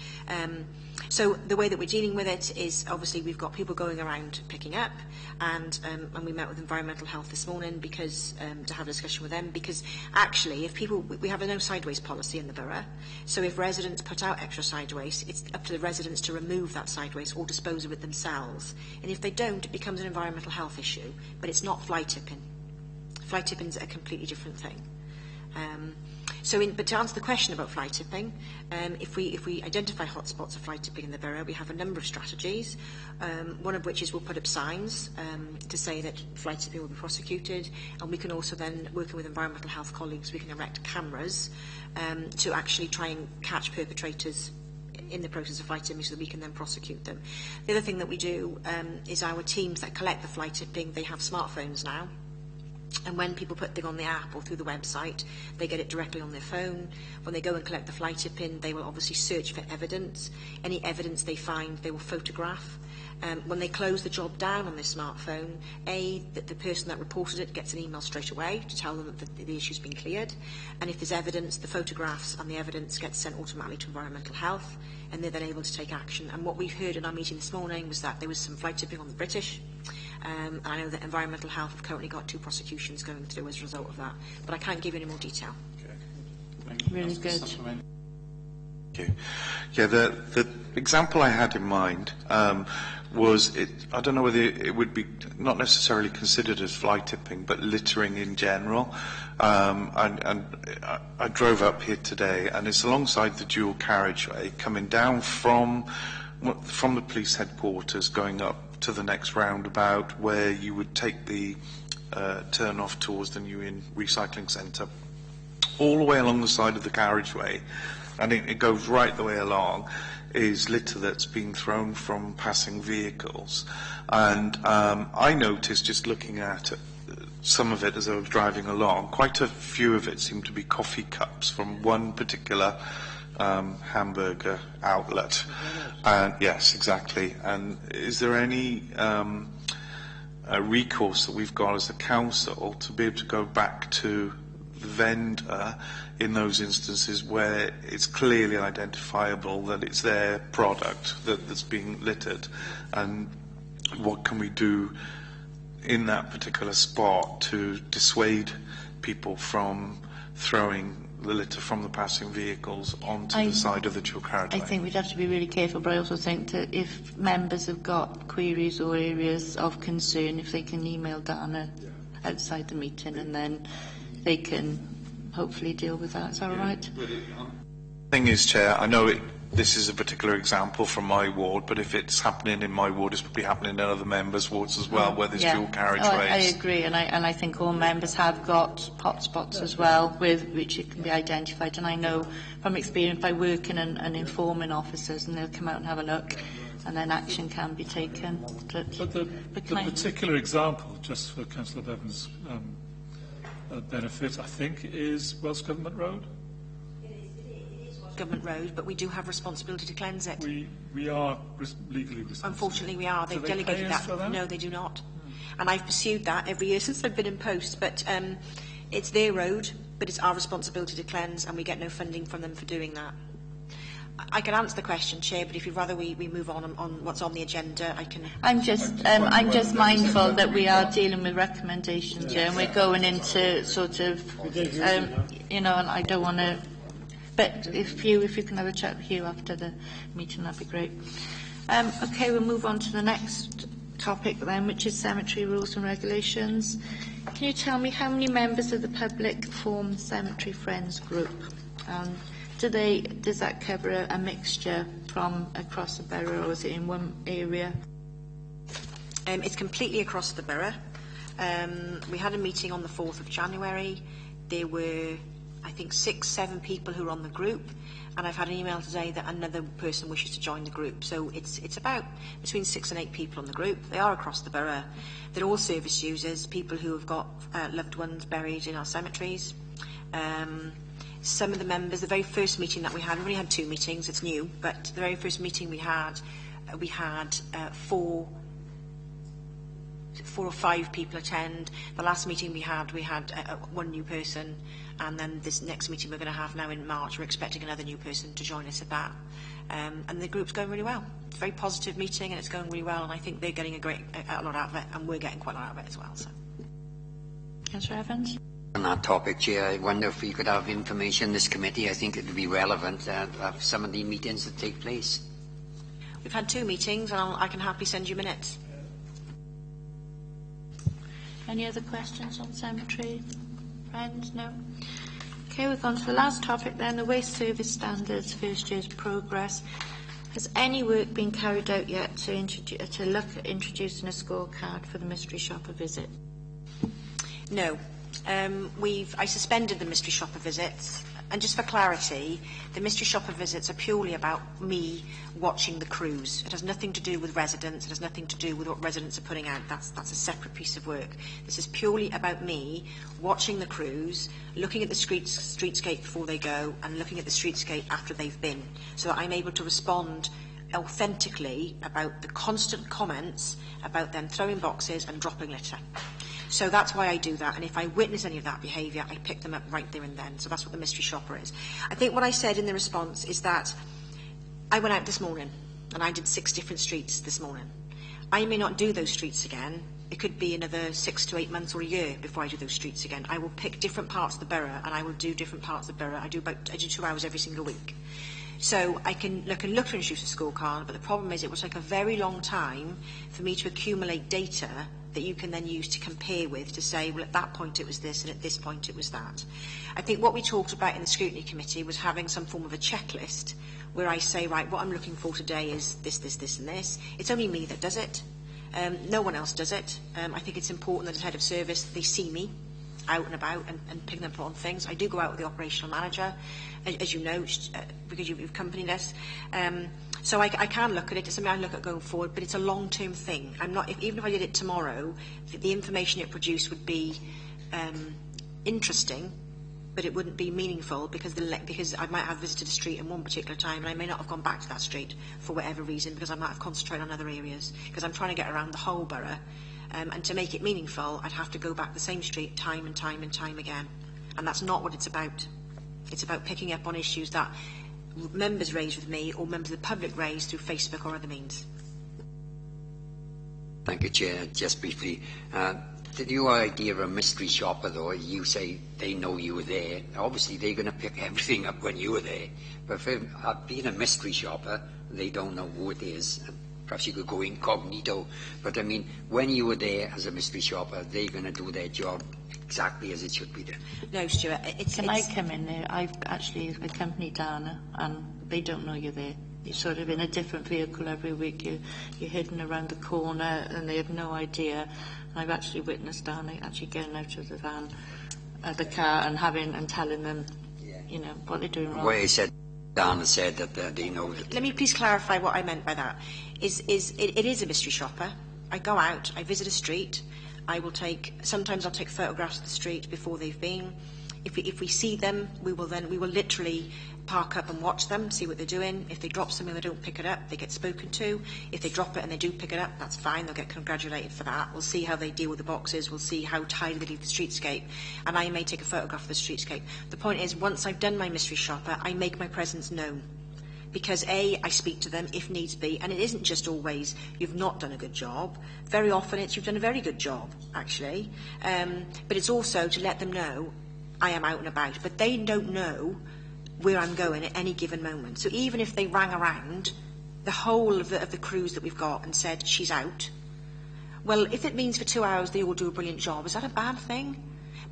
So the way that we're dealing with it is, obviously we've got people going around picking up, and we met with Environmental Health this morning because to have a discussion with them, because actually if people, we have a no side waste policy in the borough, so if residents put out extra side waste, it's up to the residents to remove that side waste or dispose of it themselves. And if they don't, it becomes an environmental health issue, but it's not fly tipping. Fly tipping is a completely different thing. But to answer the question about fly tipping, if we identify hotspots of fly tipping in the borough, we have a number of strategies. One of which is we'll put up signs to say that fly tipping will be prosecuted, and we can also then, working with environmental health colleagues, we can erect cameras to actually try and catch perpetrators in the process of fly tipping, so that we can then prosecute them. The other thing that we do is our teams that collect the fly tipping, they have smartphones now. And when people put things on the app or through the website, they get it directly on their phone. When they go and collect the fly tip-in, they will obviously search for evidence. Any evidence they find, they will photograph. When they close the job down on their smartphone, the person that reported it gets an email straight away to tell them that the issue's been cleared. And if there's evidence, the photographs and the evidence get sent automatically to Environmental Health, and they're then able to take action. And what we've heard in our meeting this morning was that there was some fly tipping on the British. I know that Environmental Health have currently got 2 prosecutions going through as a result of that, but I can't give you any more detail. Really good. Thank you. Yeah, the example I had in mind was, I don't know whether it would be not necessarily considered as fly tipping, but littering in general. And I drove up here today, and it's alongside the dual carriageway, coming down from the police headquarters, going up to the next roundabout where you would take the turn off towards the New Inn Recycling Centre, all the way along the side of the carriageway, and it goes right the way along, is litter that's been thrown from passing vehicles. And I noticed, just looking at some of it as I was driving along. Quite a few of it seemed to be coffee cups from one particular hamburger outlet. And yes, exactly. And is there any recourse that we've got as a council to be able to go back to the vendor in those instances where it's clearly identifiable that it's their product that's being littered, and what can we do in that particular spot to dissuade people from throwing the litter from the passing vehicles onto the side of the dual carriageway? I think we'd have to be really careful, but I also think that if members have got queries or areas of concern, if they can email Dana outside the meeting, and then they can hopefully deal with that. Is that all right? Thing is, Chair, I know this is a particular example from my ward, but if it's happening in my ward, it's probably happening in other members' wards as well, where there's dual carriageways. I agree, and I think all members have got hot spots as well, with which it can be identified. And I know from experience by working and informing officers, and they'll come out and have a look, and then action can be taken. But the particular example, just for Councillor Bevan's benefit, I think, is Welsh Government Road. Government Road, but we do have responsibility to cleanse it. We are legally responsible. Unfortunately, we are. They've delegated that. No, they do not. And I've pursued that every year since I've been in post. But it's their road, but it's our responsibility to cleanse, and we get no funding from them for doing that. I can answer the question, Chair, but if you'd rather we move on what's on the agenda, I can. I'm just mindful that we are dealing with recommendations here, and we're going into sort of, and I don't want to. But if you can have a chat with Hugh after the meeting, that'd be great. Okay, we'll move on to the next topic then, which is cemetery rules and regulations. Can you tell me how many members of the public form the Cemetery Friends group? Does that cover a mixture from across the borough, or is it in one area? It's completely across the borough. We had a meeting on the 4th of January. There were, I think, 6-7 people who are on the group, and I've had an email today that another person wishes to join the group. So it's about between 6 and 8 people on the group. They are across the borough. They're all service users, people who have got loved ones buried in our cemeteries. Some of the members, the very first meeting that we had, we only had 2 meetings, it's new, but the very first meeting we had 4 or 5 people attend. The last meeting we had 1 new person, and then this next meeting we're going to have now in March, we're expecting another new person to join us at that. And the group's going really well. It's a very positive meeting, and it's going really well, and I think they're getting a lot out of it, and we're getting quite a lot out of it as well. So. Councillor Evans? On that topic, Chair, I wonder if we could have information in this committee. I think it would be relevant of some of the meetings that take place. We've had 2 meetings, and I can happily send you minutes. Any other questions on Cemetery Friends? No? Okay, we've gone to the last topic then, the Waste Service Standards, first year's progress. Has any work been carried out yet to look at introducing a scorecard for the mystery shopper visit? No. I suspended the mystery shopper visits, and just for clarity, the mystery shopper visits are purely about me watching the crews. It has nothing to do with residents, it has nothing to do with what residents are putting out. That's a separate piece of work. This is purely about me watching the crews, looking at the streetscape before they go, and looking at the streetscape after they've been, so that I'm able to respond authentically about the constant comments about them throwing boxes and dropping litter. So that's why I do that, and if I witness any of that behaviour, I pick them up right there and then. So that's what the mystery shopper is. I think what I said in the response is that I went out this morning, and I did 6 different streets this morning. I may not do those streets again. It could be another 6 to 8 months or a year before I do those streets again. I will pick different parts of the borough, and I will do different parts of the borough. I do 2 hours every single week. So I can look to introduce a scorecard, but the problem is it will take a very long time for me to accumulate data that you can then use to compare with, to say, well, at that point it was this, and at this point it was that. I think what we talked about in the scrutiny committee was having some form of a checklist where I say, right, what I'm looking for today is this, this, this, and this. It's only me that does it. No one else does it. I think it's important that as head of service, they see me out and about and picking up on things. I do go out with the operational manager, as you know, because you've accompanied us. So I can look at it. It's something I look at going forward, but it's a long-term thing. I'm not. Even if I did it tomorrow, the information it produced would be interesting, but it wouldn't be meaningful because I might have visited a street in one particular time and I may not have gone back to that street for whatever reason because I might have concentrated on other areas because I'm trying to get around the whole borough. And to make it meaningful, I'd have to go back the same street time and time and time again. And that's not what it's about. It's about picking up on issues that members raise with me or members of the public raise through Facebook or other means. Thank you, Chair. Just briefly, the new idea of a mystery shopper, though, you say they know you were there. Obviously, they're going to pick everything up when you were there. But for being a mystery shopper, they don't know who it is. Perhaps you could go incognito. But, I mean, when you were there as a mystery shopper, they're going to do their job exactly as it should be done. No, Stuart. Can I come in there? I've actually accompanied Dana, and they don't know you're there. You're sort of in a different vehicle every week. You're hidden around the corner, and they have no idea. And I've actually witnessed Dana actually getting out of the van, the car, and telling them, you know, what they're doing wrong. Where he said, Dana said that they know it. Let me please clarify what I meant by that. It is a mystery shopper. I go out, I visit a street. Sometimes I'll take photographs of the street before they've been. If we see them, we will literally park up and watch them, see what they're doing. If they drop something and they don't pick it up, they get spoken to. If they drop it and they do pick it up, that's fine, they'll get congratulated for that. We'll see how they deal with the boxes, we'll see how tidy they leave the streetscape, and I may take a photograph of the streetscape. The point is, once I've done my mystery shopper, I make my presence known. Because I speak to them if needs be, and it isn't just always you've not done a good job. Very often it's you've done a very good job, actually. But it's also to let them know I am out and about. But they don't know where I'm going at any given moment. So even if they rang around the whole of the crews that we've got and said she's out, well, if it means for 2 hours they all do a brilliant job, is that a bad thing?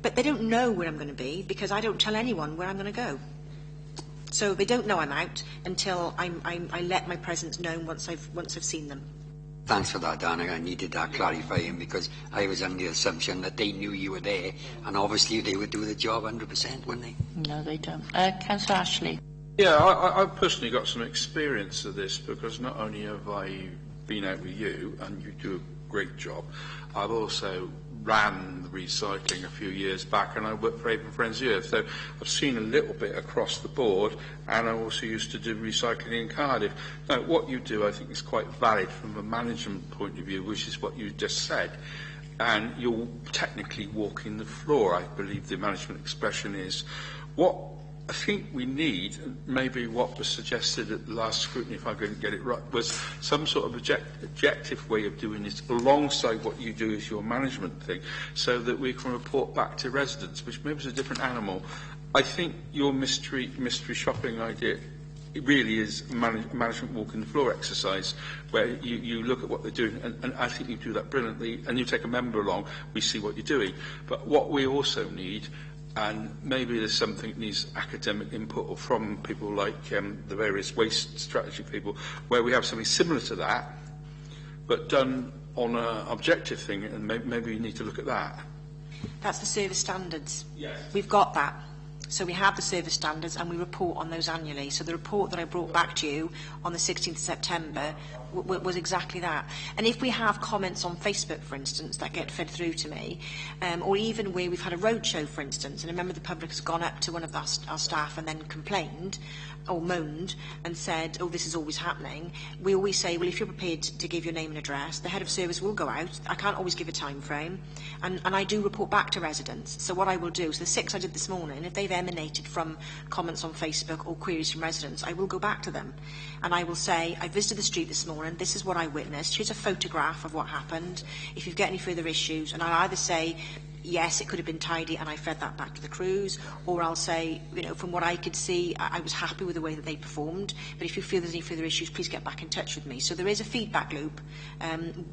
But they don't know where I'm going to be because I don't tell anyone where I'm going to go. So they don't know I'm out until I let my presence known once I've seen them. Thanks for that, Dana. I needed that clarifying because I was under the assumption that they knew you were there, and obviously they would do the job 100%, wouldn't they? No, they don't. Councillor Ashley. Yeah, I personally got some experience of this because not only have I been out with you, and you do a great job, I've also ran the recycling a few years back, and I worked for Avon Friends of the Earth, so I've seen a little bit across the board, and I also used to do recycling in Cardiff. Now, what you do, I think, is quite valid from a management point of view, which is what you just said, and you're technically walking the floor, I believe the management expression is. What I think we need, maybe what was suggested at the last scrutiny, if I couldn't get it right, was some sort of objective way of doing this alongside what you do as your management thing, so that we can report back to residents, which maybe is a different animal. I think your mystery shopping idea, it really is a management walking the floor exercise, where you look at what they're doing, and I think you do that brilliantly, and you take a member along, we see what you're doing. But what we also need, and maybe there's something that needs academic input or from people like the various waste strategy people, where we have something similar to that, but done on an objective thing, and maybe you need to look at that. That's the service standards. Yes. We've got that. So we have the service standards and we report on those annually. So the report that I brought back to you on the 16th of September was exactly that. And if we have comments on Facebook, for instance, that get fed through to me, or even where we've had a roadshow, for instance, and a member of the public has gone up to one of our staff and then complained or moaned and said, oh, this is always happening, we always say, well, if you're prepared to give your name and address, the head of service will go out. I can't always give a time frame. And I do report back to residents. So what I will do, so the 6 I did this morning, if they've emanated from comments on Facebook or queries from residents, I will go back to them. And I will say, I visited the street this morning, this is what I witnessed, here's a photograph of what happened. If you've got any further issues, and I'll either say, yes, it could have been tidy, and I fed that back to the crews, or I'll say, you know, from what I could see, I was happy with the way that they performed, but if you feel there's any further issues, please get back in touch with me. So there is a feedback loop.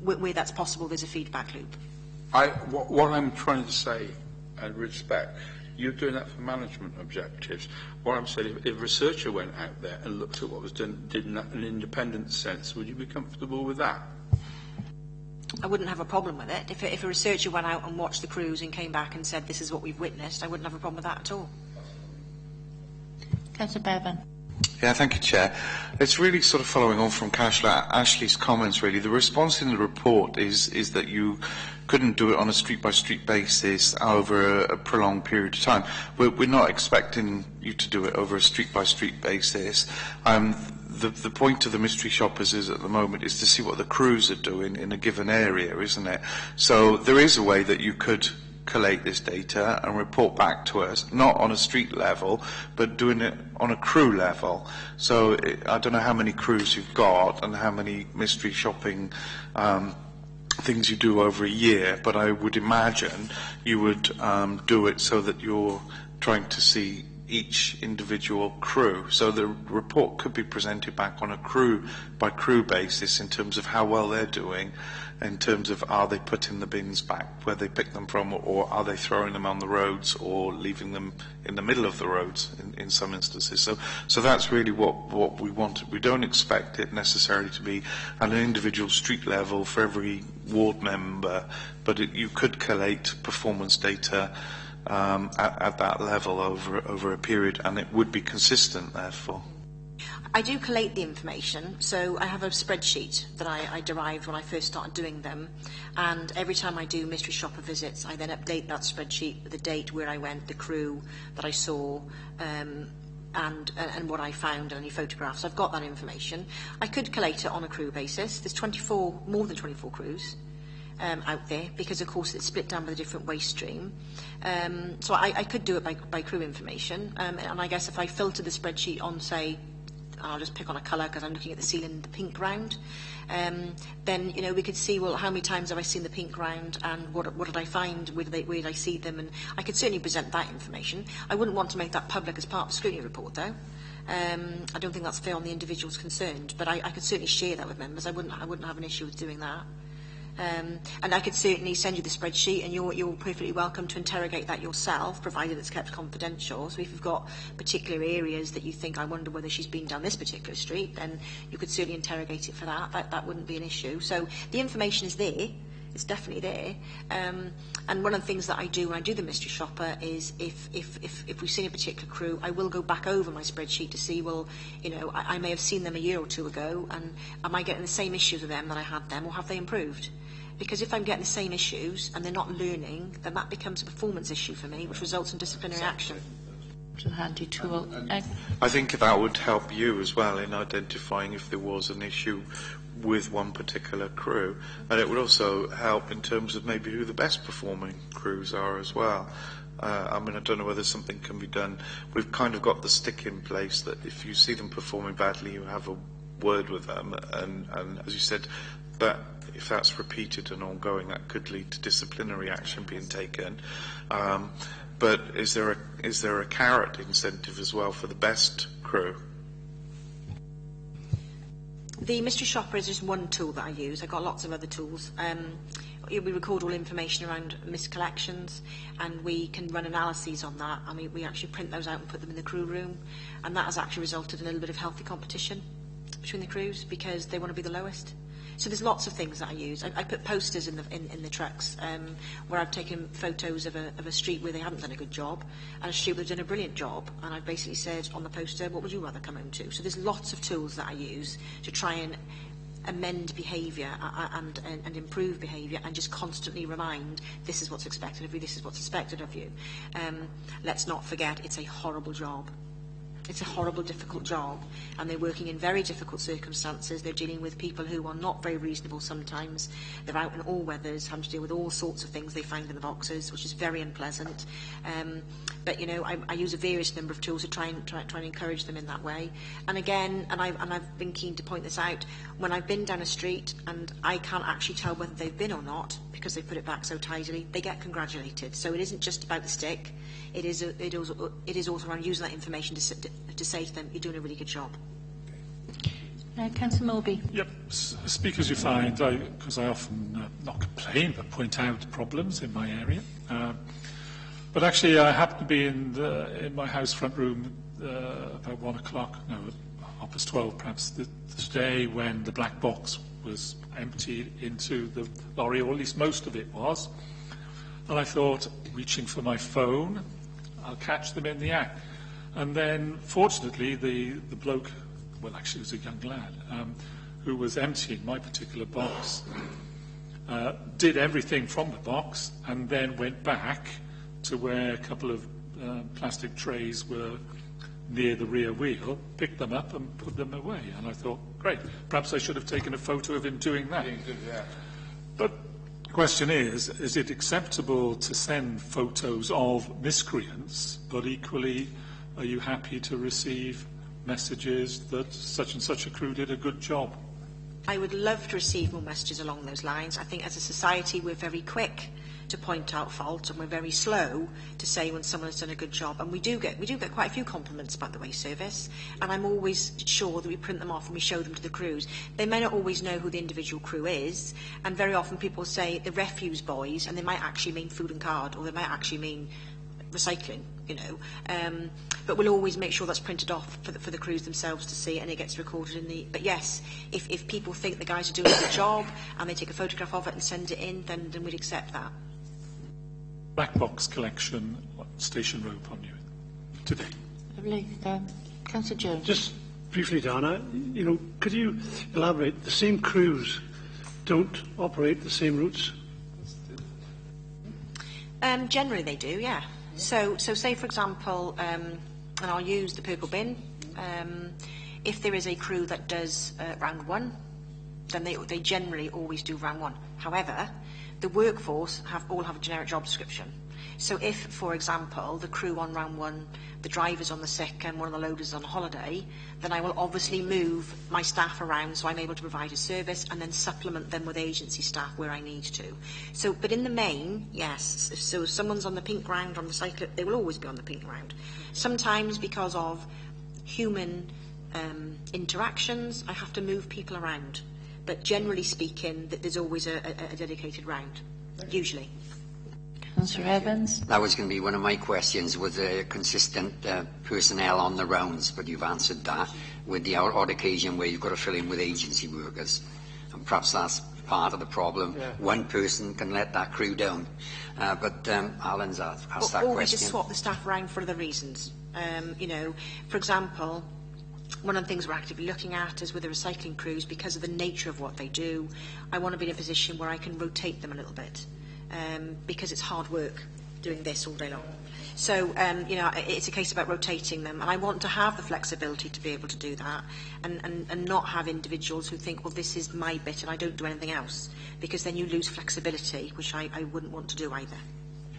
Where that's possible, there's a feedback loop. What I'm trying to say, and respect, you're doing that for management objectives. What I'm saying, if a researcher went out there and looked at what was done, did in an independent sense, would you be comfortable with that? I wouldn't have a problem with it. If a researcher went out and watched the crews and came back and said, this is what we've witnessed, I wouldn't have a problem with that at all. Councillor Bevan. Yeah, thank you, Chair. It's really sort of following on from Councillor Ashley's comments, really. The response in the report is that you couldn't do it on a street-by-street basis over a prolonged period of time. We're not expecting you to do it over a street-by-street basis. The point of the mystery shoppers is at the moment is to see what the crews are doing in a given area, isn't it? So there is a way that you could collate this data and report back to us, not on a street level, but doing it on a crew level. So I don't know how many crews you've got and how many mystery shopping things you do over a year, but I would imagine you would do it so that you're trying to see each individual crew. So the report could be presented back on a crew by crew basis in terms of how well they're doing, in terms of are they putting the bins back where they pick them from, or are they throwing them on the roads or leaving them in the middle of the roads in some instances. So that's really what we want. We don't expect it necessarily to be at an individual street level for every ward member, but you could collate performance data at that level over a period, and it would be consistent, therefore. I do collate the information, so I have a spreadsheet that I derived when I first started doing them, and every time I do mystery shopper visits, I then update that spreadsheet with the date, where I went, the crew that I saw, and what I found, and any photographs. I've got that information. I could collate it on a crew basis. There's more than 24 crews out there, because of course it's split down by the different waste stream. So I could do it by crew information, and I guess if I filter the spreadsheet on, say, I'll just pick on a colour because I'm looking at the ceiling, the pink round, then we could see, well, how many times have I seen the pink round, and what did I find, where did I see them, and I could certainly present that information. I wouldn't want to make that public as part of the scrutiny report, though. I don't think that's fair on the individuals concerned, but I could certainly share that with members. I wouldn't have an issue with doing that. And I could certainly send you the spreadsheet, and you're perfectly welcome to interrogate that yourself, provided it's kept confidential. So if you've got particular areas that you think, I wonder whether she's been down this particular street, then you could certainly interrogate it for that. That wouldn't be an issue. So the information is there. It's definitely there. And one of the things that I do when I do the mystery shopper is if we've seen a particular crew, I will go back over my spreadsheet to see, well, I may have seen them a year or two ago, and am I getting the same issues with them that I had them, or have they improved? Because if I'm getting the same issues and they're not learning, then that becomes a performance issue for me, which results in disciplinary action. It's a handy tool. I think that would help you as well in identifying if there was an issue with one particular crew, and it would also help in terms of maybe who the best performing crews are as well. I don't know whether something can be done. We've kind of got the stick in place that if you see them performing badly, you have a word with them, and as you said, that if that's repeated and ongoing, that could lead to disciplinary action being taken. But is there a carrot incentive as well for the best crew? The mystery shopper is just one tool that I use. I've got lots of other tools. We record all information around missed collections, and we can run analyses on that. I mean, we actually print those out and put them in the crew room, and that has actually resulted in a little bit of healthy competition between the crews, because they want to be the lowest. So there's lots of things that I use. I put posters in the trucks where I've taken photos of a street where they haven't done a good job, and a street where they've done a brilliant job, and I've basically said on the poster, what would you rather come home to? So there's lots of tools that I use to try and amend behaviour and improve behaviour, and just constantly remind, this is what's expected of you, this is what's expected of you. Let's not forget, it's a horrible job. It's a horrible, difficult job, and they're working in very difficult circumstances. They're dealing with people who are not very reasonable sometimes. They're out in all weathers, having to deal with all sorts of things they find in the boxes, which is very unpleasant. But I use a various number of tools to try and encourage them in that way. And again, and I've been keen to point this out, when I've been down a street and I can't actually tell whether they've been or not because they put it back so tidily, they get congratulated. So it isn't just about the stick. It is also around using that information to say to them, you're doing a really good job. Councillor Moby. Yep, speak as you find, because I often not complain but point out problems in my area. But actually, I happened to be in my house front room about 1 o'clock, no, 12 perhaps, the day when the black box was emptied into the lorry, or at least most of it was. And I thought, reaching for my phone, I'll catch them in the act. And then, fortunately, the bloke, well, actually, it was a young lad, who was emptying my particular box, did everything from the box, and then went back to where a couple of plastic trays were near the rear wheel, picked them up and put them away. And I thought, great, perhaps I should have taken a photo of him doing that. But the question is it acceptable to send photos of miscreants, but equally, are you happy to receive messages that such and such a crew did a good job? I would love to receive more messages along those lines. I think as a society we're very quick to point out fault, and we're very slow to say when someone has done a good job. And we do get quite a few compliments about the way service, and I'm always sure that we print them off and we show them to the crews. They may not always know who the individual crew is, and very often people say the refuse boys, and they might actually mean food and card, or they might actually mean recycling, you know. But we'll always make sure that's printed off for the crews themselves to see, and it gets recorded in the... But yes, if people think the guys are doing a good job and they take a photograph of it and send it in, then we'd accept that. Black box collection, Station Road upon you today. Lovely. Councillor Jones. Just briefly, Dana, you know, could you elaborate? The same crews don't operate the same routes? Generally they do, yeah. So say for example, and I'll use the Purple Bin, if there is a crew that does round one, then they generally always do round one. However, the workforce all have a generic job description. So if, for example, the crew on round one, the driver's on the sick and one of the loaders is on holiday, then I will obviously move my staff around so I'm able to provide a service and then supplement them with agency staff where I need to. So, but in the main, yes, so if someone's on the pink ground on the cycle, they will always be on the pink ground. Sometimes because of human interactions, I have to move people around. But generally speaking, there's always a dedicated round, usually. Councillor Evans. That was going to be one of my questions, was consistent personnel on the rounds, but you've answered that with the odd occasion where you've got to fill in with agency workers. And perhaps that's part of the problem. Yeah. One person can let that crew down. But Alan's asked that question. Or we just swap the staff around for other reasons. You know, for example, one of the things we're actively looking at is with the recycling crews, because of the nature of what they do, I want to be in a position where I can rotate them a little bit, because it's hard work doing this all day long. So, you know, it's a case about rotating them, and I want to have the flexibility to be able to do that, and not have individuals who think, well, this is my bit and I don't do anything else, because then you lose flexibility, which I wouldn't want to do either.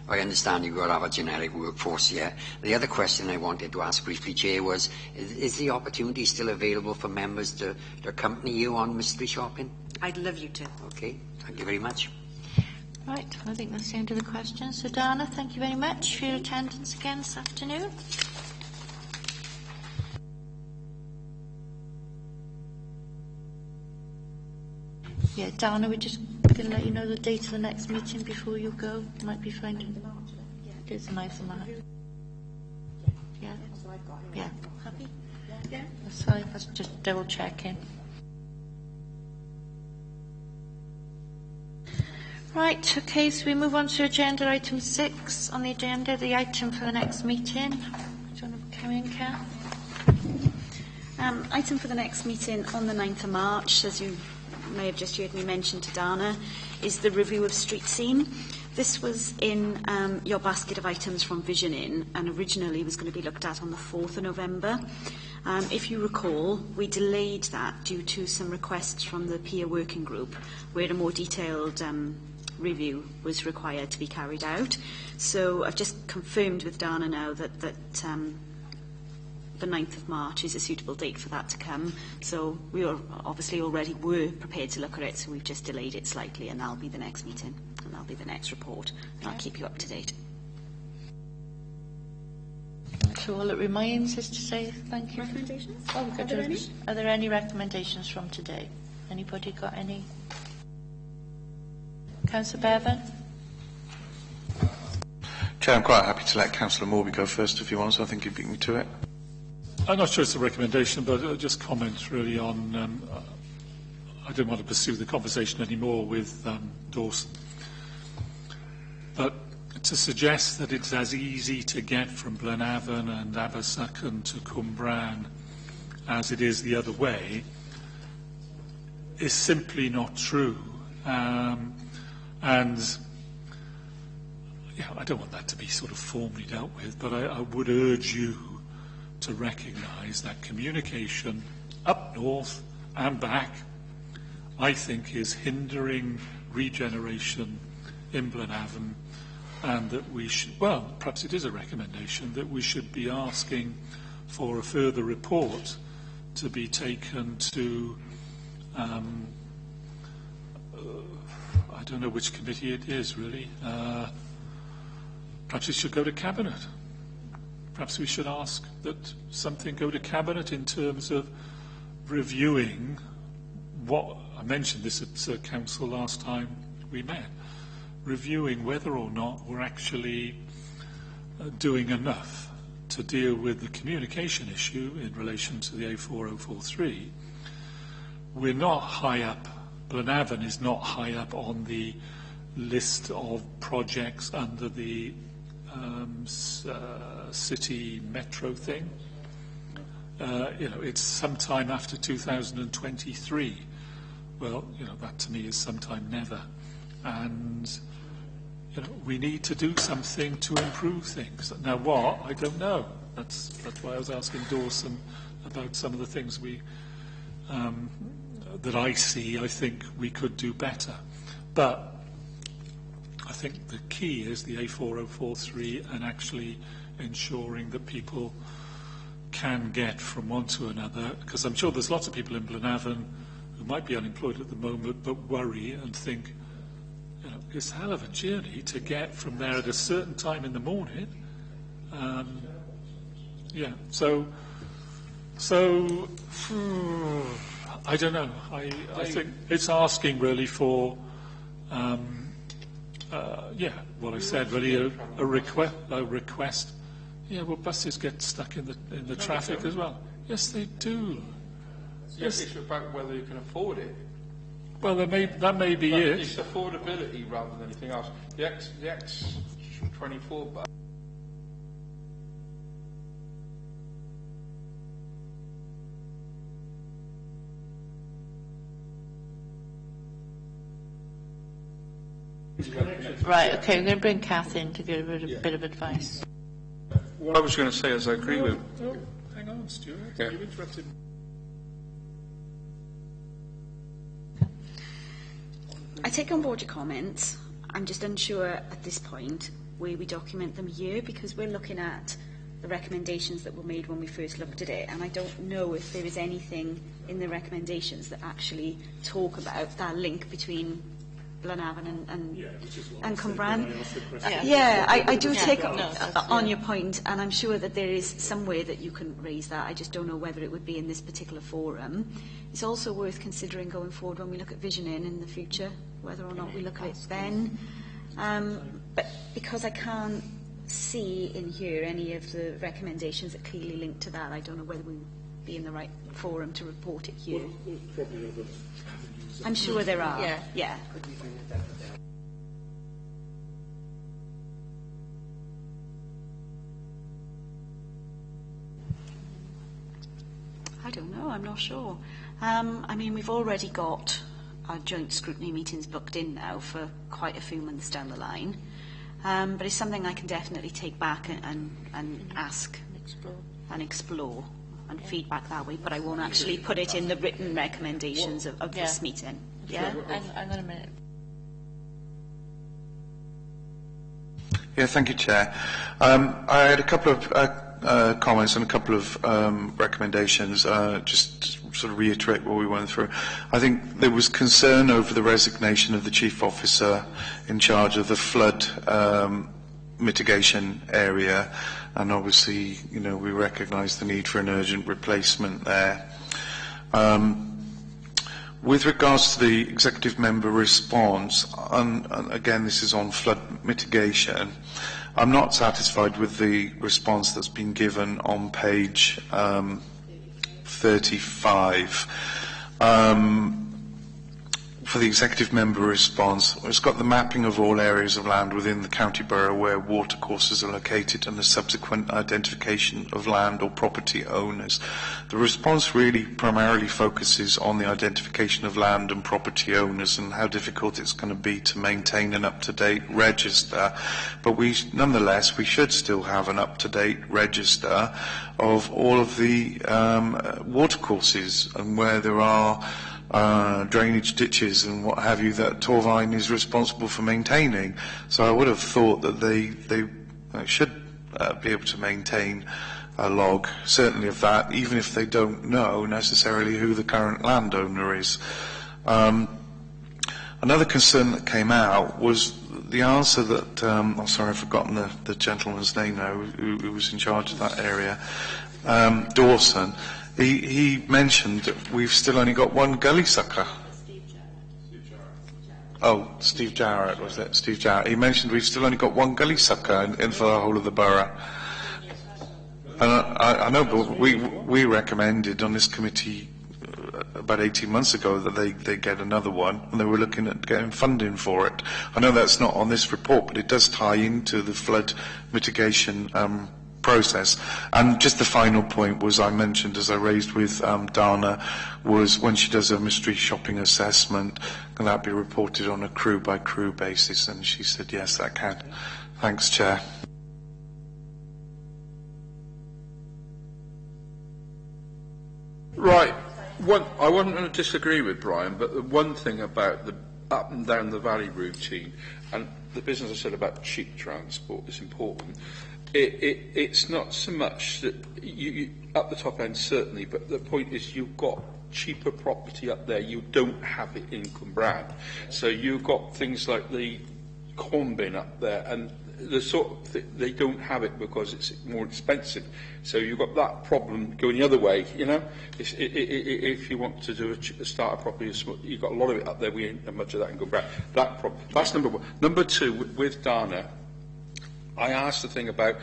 I understand you've got to have a generic workforce here. The other question I wanted to ask briefly, Chair, was, is the opportunity still available for members to accompany you on mystery shopping? I'd love you to. Okay, thank you very much. Right, I think that's the end of the questions. So, Dana, thank you very much for your attendance again this afternoon. Yeah, Dana, we're just going to let you know the date of the next meeting before you go. You might be finding it is the 9th of March. Yeah. Yeah. Happy? Yeah. That's fine. That's just double checking. Right, okay, so we move on to agenda item 6 on the agenda, the item for the next meeting. Do you want to come in, Kath? Item for the next meeting on the 9th of March, as you may have just heard me mention to Dana, is the review of street scene. This was in your basket of items from Vision In, and originally was going to be looked at on the 4th of November. If you recall, we delayed that due to some requests from the peer working group, where a more detailed review was required to be carried out. So I've just confirmed with Dana now that the 9th of March is a suitable date for that to come. So we are obviously already were prepared to look at it, so we've just delayed it slightly, and that'll be the next meeting, and that'll be the next report, and I'll keep you up to date. So all it remains is to say thank you. Recommendations? Oh, are there any recommendations from today? Anybody got any? Councillor Bevan? Chair, I'm quite happy to let Councillor Morby go first if you want, so I think he'd beat me to it. I'm not sure it's a recommendation, but just comment really on, I didn't want to pursue the conversation anymore with Dawson. But to suggest that it's as easy to get from Blenavon and Abersycon to Cwmbran as it is the other way is simply not true. And I don't want that to be sort of formally dealt with, but I would urge you to recognise that communication up north and back, I think, is hindering regeneration in Blenavon, and that we should, well, perhaps it is a recommendation that we should be asking for a further report to be taken to, I don't know which committee it is really, perhaps it should go to Cabinet. Perhaps we should ask that something go to Cabinet in terms of reviewing what, I mentioned this at Council last time we met, reviewing whether or not we're actually doing enough to deal with the communication issue in relation to the A4043. We're not high up, Blenavon is not high up on the list of projects under the city metro thing. It's sometime after 2023. Well, that to me is sometime never. And, we need to do something to improve things. Now what? I don't know. That's why I was asking Dawson about some of the things that I see, I think we could do better. But I think the key is the A4043 and actually ensuring that people can get from one to another, because I'm sure there's lots of people in Blenavon who might be unemployed at the moment but worry and think, it's a hell of a journey to get from there at a certain time in the morning. So I don't know. I think it's asking really for what I said, really a request. Yeah, well, buses get stuck in the traffic as well. Yes, they do. Yes, it's about whether you can afford it. Well, that may be it. It's affordability rather than anything else. The X24 bus. Right, okay, I'm going to bring Kath in to give a bit of advice. What I was going to say is I agree with... Oh, hang on, Stuart. Yeah. You interrupted me. I take on board your comments. I'm just unsure at this point where we document them here, because we're looking at the recommendations that were made when we first looked at it, and I don't know if there is anything in the recommendations that actually talk about that link between Blenavon and Cwmbran. I do take on your point, and I'm sure that there is somewhere that you can raise that. I just don't know whether it would be in this particular forum. It's also worth considering going forward when we look at visioning in the future, whether or not we look at it then. But because I can't see in here any of the recommendations that clearly link to that, I don't know whether we would be in the right forum to report it here. I'm sure there are. Yeah. I don't know. I'm not sure. We've already got our joint scrutiny meetings booked in now for quite a few months down the line. But it's something I can definitely take back and ask and explore and feedback that way, but I won't actually put it in the written recommendations of this meeting. Yeah? Hang on a minute. Yeah, thank you, Chair. I had a couple of comments and a couple of recommendations, just sort of reiterate what we went through. I think there was concern over the resignation of the Chief Officer in charge of the flood mitigation area, and obviously, we recognise the need for an urgent replacement there. With regards to the executive member response, and again this is on flood mitigation, I'm not satisfied with the response that's been given on page 35. For for the executive member response. It's got the mapping of all areas of land within the county borough where watercourses are located and the subsequent identification of land or property owners. The response really primarily focuses on the identification of land and property owners and how difficult it's going to be to maintain an up-to-date register. But nonetheless, we should still have an up-to-date register of all of the watercourses and where there are drainage ditches and what have you that Torvine is responsible for maintaining. So I would have thought that they should be able to maintain a log, certainly of that, even if they don't know necessarily who the current landowner is. Another concern that came out was the answer that, I'm sorry, I've forgotten the gentleman's name now, who was in charge of that area, Dawson. He mentioned that we've still only got one gully sucker. Oh, Steve Jarrett, was it? Steve Jarrett. He mentioned we've still only got one gully sucker in for the whole of the borough. And I know, but we recommended on this committee about 18 months ago that they get another one, and they were looking at getting funding for it. I know that's not on this report, but it does tie into the flood mitigation process. And just the final point was I mentioned, as I raised with Dana, was when she does a mystery shopping assessment, can that be reported on a crew-by-crew basis? And she said, yes, that can. Thanks, Chair. Right. I wasn't going to disagree with Brian, but the one thing about the up and down the valley routine, and the business I said about cheap transport is important. It's not so much that you up the top end, certainly, but the point is you've got cheaper property up there. You don't have it in Cwmbran. So you've got things like the corn bin up there, and the sort of they don't have it because it's more expensive. So you've got that problem going the other way, you know. If you want to do a starter property, you've got a lot of it up there. We ain't have much of that in Cwmbran. That problem. That's number one. Number two, with Dana, I asked the thing about,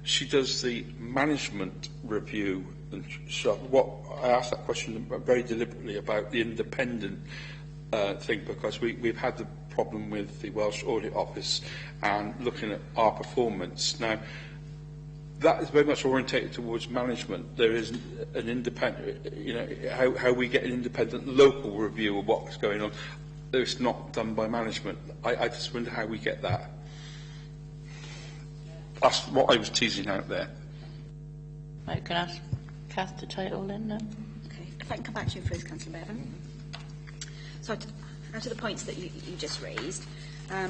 she does the management review, and so I asked that question very deliberately about the independent thing, because we've had the problem with the Welsh Audit Office and looking at our performance. Now, that is very much orientated towards management. There is an independent, you know, how we get an independent local review of what's going on. It's not done by management. I just wonder how we get that. That's what I was teasing out there. Right, can I ask Kath to title then? No? Okay, if I can come back to you first, Councillor Bevan. So, out of the points that you just raised, I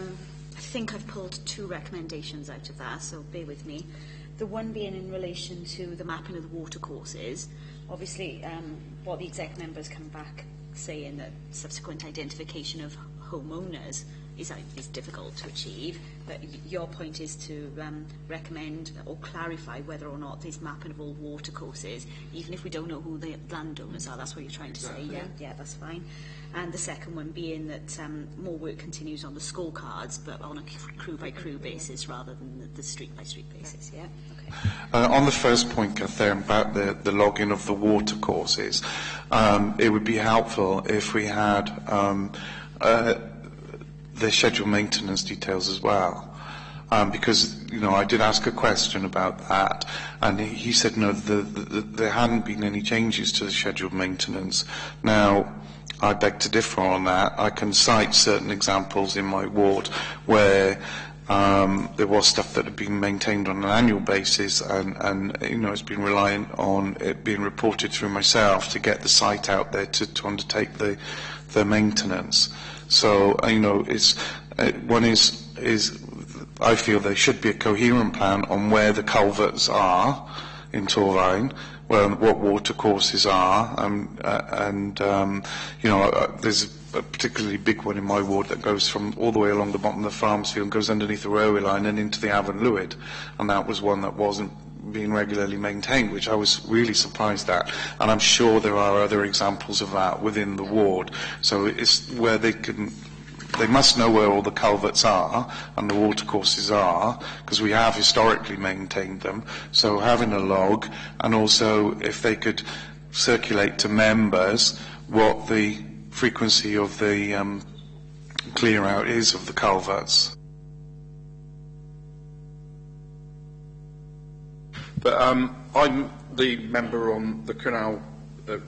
think I've pulled two recommendations out of that, so bear with me. The one being in relation to the mapping of the watercourses. Obviously, what the exec members come back saying that subsequent identification of homeowners is difficult to achieve, but your point is to recommend or clarify whether or not there's mapping of all watercourses, even if we don't know who the landowners are. That's what you're trying to say, yeah? Yeah, that's fine. And the second one being that more work continues on the scorecards, but on a crew-by-crew basis rather than the street-by-street basis, yeah? Okay. On the first point, Catherine, about the logging of the watercourses, it would be helpful if we had the scheduled maintenance details as well, because I did ask a question about that, and he said no, there hadn't been any changes to the scheduled maintenance. Now, I beg to differ on that. I can cite certain examples in my ward where there was stuff that had been maintained on an annual basis, and it's been reliant on it being reported through myself to get the site out there to undertake the maintenance. So one is I feel there should be a coherent plan on where the culverts are in Torvine, what watercourses are, there's a particularly big one in my ward that goes from all the way along the bottom of the farms field and goes underneath the railway line and into the Avon Lwyd, and that was one that wasn't being regularly maintained, which I was really surprised at, and I'm sure there are other examples of that within the ward. So it's where they must know where all the culverts are and the watercourses are, because we have historically maintained them. So having a log, and also if they could circulate to members what the frequency of the clear out is of the culverts. But I'm the member on the canal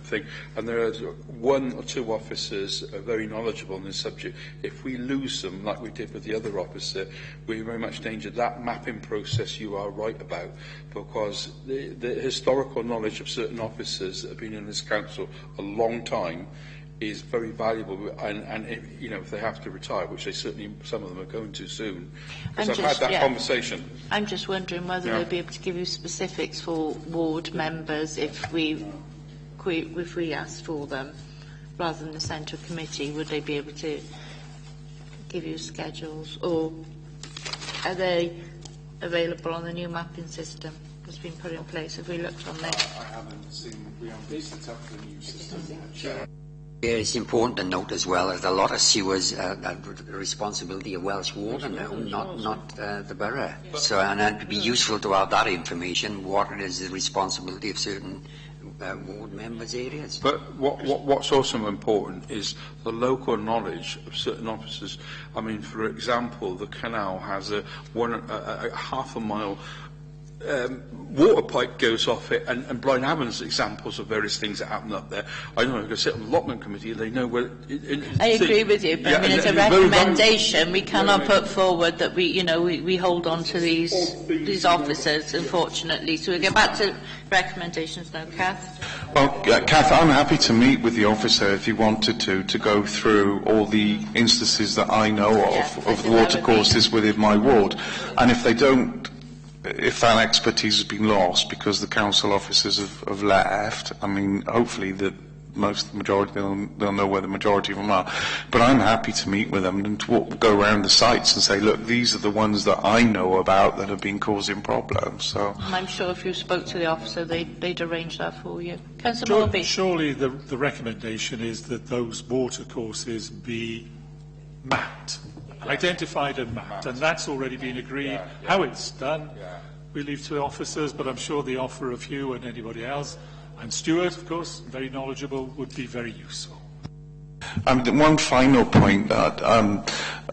thing, and there are one or two officers are very knowledgeable on this subject. If we lose them, like we did with the other officer, we're very much danger. That mapping process you are right about, because the historical knowledge of certain officers that have been in this council a long time is very valuable, and if, you know, if they have to retire, which they certainly, some of them are going to soon, because I've had that conversation. I'm just wondering whether they'll be able to give you specifics for ward members if we asked for them, rather than the central committee. Would they be able to give you schedules, or are they available on the new mapping system that's been put in place? Have we looked on this? I haven't seen. We haven't set up the new system. Yeah, it's important to note as well that a lot of sewers are the responsibility of Welsh Water now, not the borough. So, and it'd be useful to have that information, what it is the responsibility of certain ward members' areas. But what's also important is the local knowledge of certain officers. I mean, for example, the canal has a half a mile water pipe goes off it, and Brian Hammond's examples of various things that happen up there. I don't know, if I sit on the allotment committee, they know where... I agree with you, but I mean, as a recommendation, we cannot put forward that we hold on to these officers, unfortunately. So we'll get back to recommendations now. Kath? Well, Kath, I'm happy to meet with the officer if he wanted to go through all the instances that I know of the water courses within my ward. And if they don't, if that expertise has been lost because the council officers have left, I mean, hopefully the majority, they'll know where the majority of them are. But I'm happy to meet with them and to go around the sites and say, look, these are the ones that I know about that have been causing problems. So I'm sure if you spoke to the officer, they'd arrange that for you. Councillor Morby. Surely the recommendation is that those water courses be mapped. Identified and mapped, and that's already been agreed. How it's done, we leave to the officers, but I'm sure the offer of you and anybody else, and Stuart, of course, very knowledgeable, would be very useful. One final point that,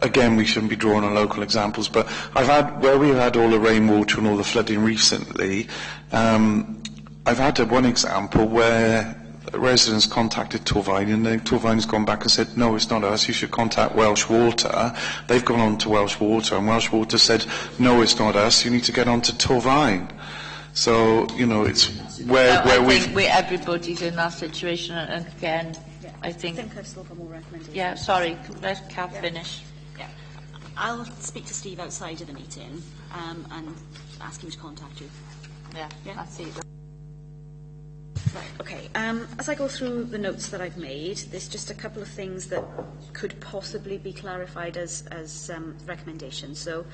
again, we shouldn't be drawing on local examples, but where we've had all the rainwater and all the flooding recently, I've had one example where residents contacted Torvine, and Torvine's gone back and said, no, it's not us, you should contact Welsh Water. They've gone on to Welsh Water, and Welsh Water said, no, it's not us, you need to get on to Torvine. So, you know, it's where I think everybody's in that situation, and again, I think I've still got more recommendations. Yeah, sorry, let Kath finish. Yeah. I'll speak to Steve outside of the meeting and ask him to contact you. Yeah, I see. Right, okay. As I go through the notes that I've made, there's just a couple of things that could possibly be clarified as recommendations. So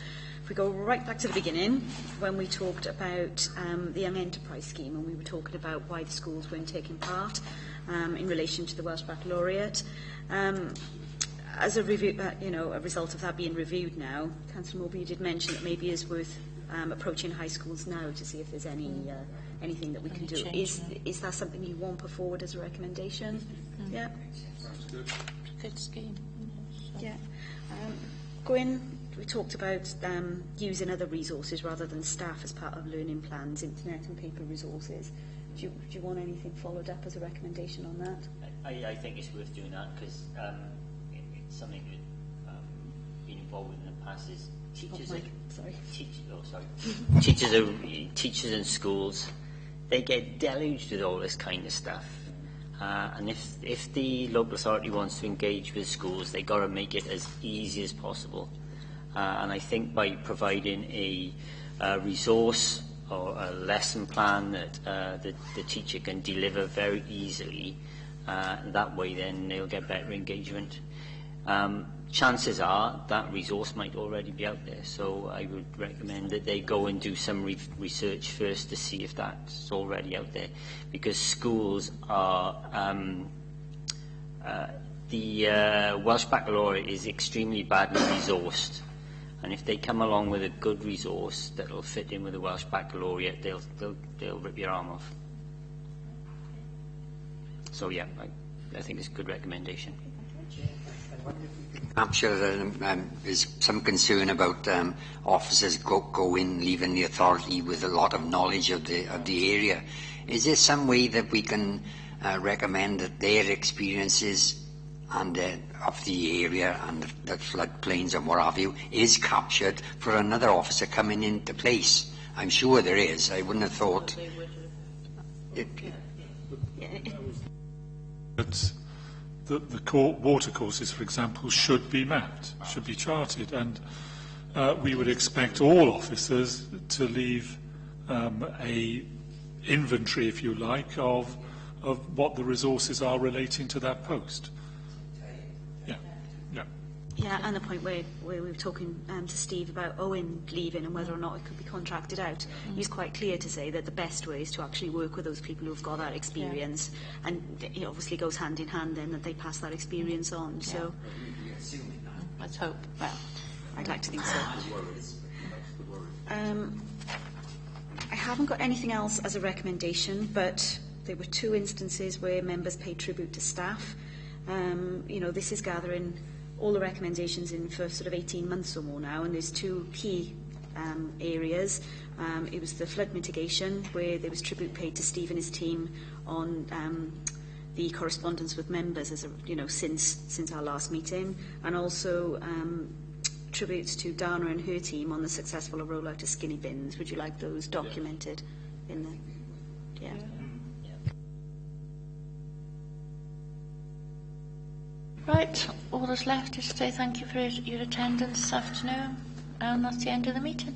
if we go right back to the beginning, when we talked about the Young Enterprise Scheme, and we were talking about why the schools weren't taking part in relation to the Welsh Baccalaureate, as a review, a result of that being reviewed now, Councillor Morby did mention that maybe it's worth approaching high schools now to see if there's anything that we can do. Is that something you want put forward as a recommendation? Yeah. Sounds good. Good scheme. Yeah. Gwyn, we talked about using other resources rather than staff as part of learning plans, internet and paper resources. Do you want anything followed up as a recommendation on that? I think it's worth doing that because it's something that been involved with in the past is teachers in schools, they get deluged with all this kind of stuff. And if the local authority wants to engage with schools, they've got to make it as easy as possible. And I think by providing a resource or a lesson plan that the teacher can deliver very easily, that way then they'll get better engagement. Chances are that resource might already be out there, so I would recommend that they go and do some research first to see if that's already out there, because schools are the Welsh Baccalaureate is extremely badly resourced, and if they come along with a good resource that'll fit in with the Welsh Baccalaureate, they'll rip your arm off. So yeah, I think it's a good recommendation. Capture, there's some concern about officers leaving the authority with a lot of knowledge of the area. Is there some way that we can recommend that their experiences and of the area and the floodplains and what have you is captured for another officer coming into place? I'm sure there is. I wouldn't have thought. But the water courses, for example, should be mapped, should be charted, and we would expect all officers to leave a inventory, if you like, of what the resources are relating to that post. Yeah, and the point where we were talking to Steve about Owen leaving and whether or not it could be contracted out. He's quite clear to say that the best way is to actually work with those people who've got that experience, and it obviously goes hand in hand then that they pass that experience on. So let's hope. Well, I'd like to think so. I haven't got anything else as a recommendation, but there were 2 instances where members paid tribute to staff. This is gathering all the recommendations in for sort of 18 months or more now, and there's 2 key areas. It was the flood mitigation, where there was tribute paid to Steve and his team on the correspondence with members since our last meeting, and also tributes to Dana and her team on the successful rollout of skinny bins. Would you like those documented in the... Yeah. Right, all that's left is to say thank you for your attendance this afternoon, and that's the end of the meeting.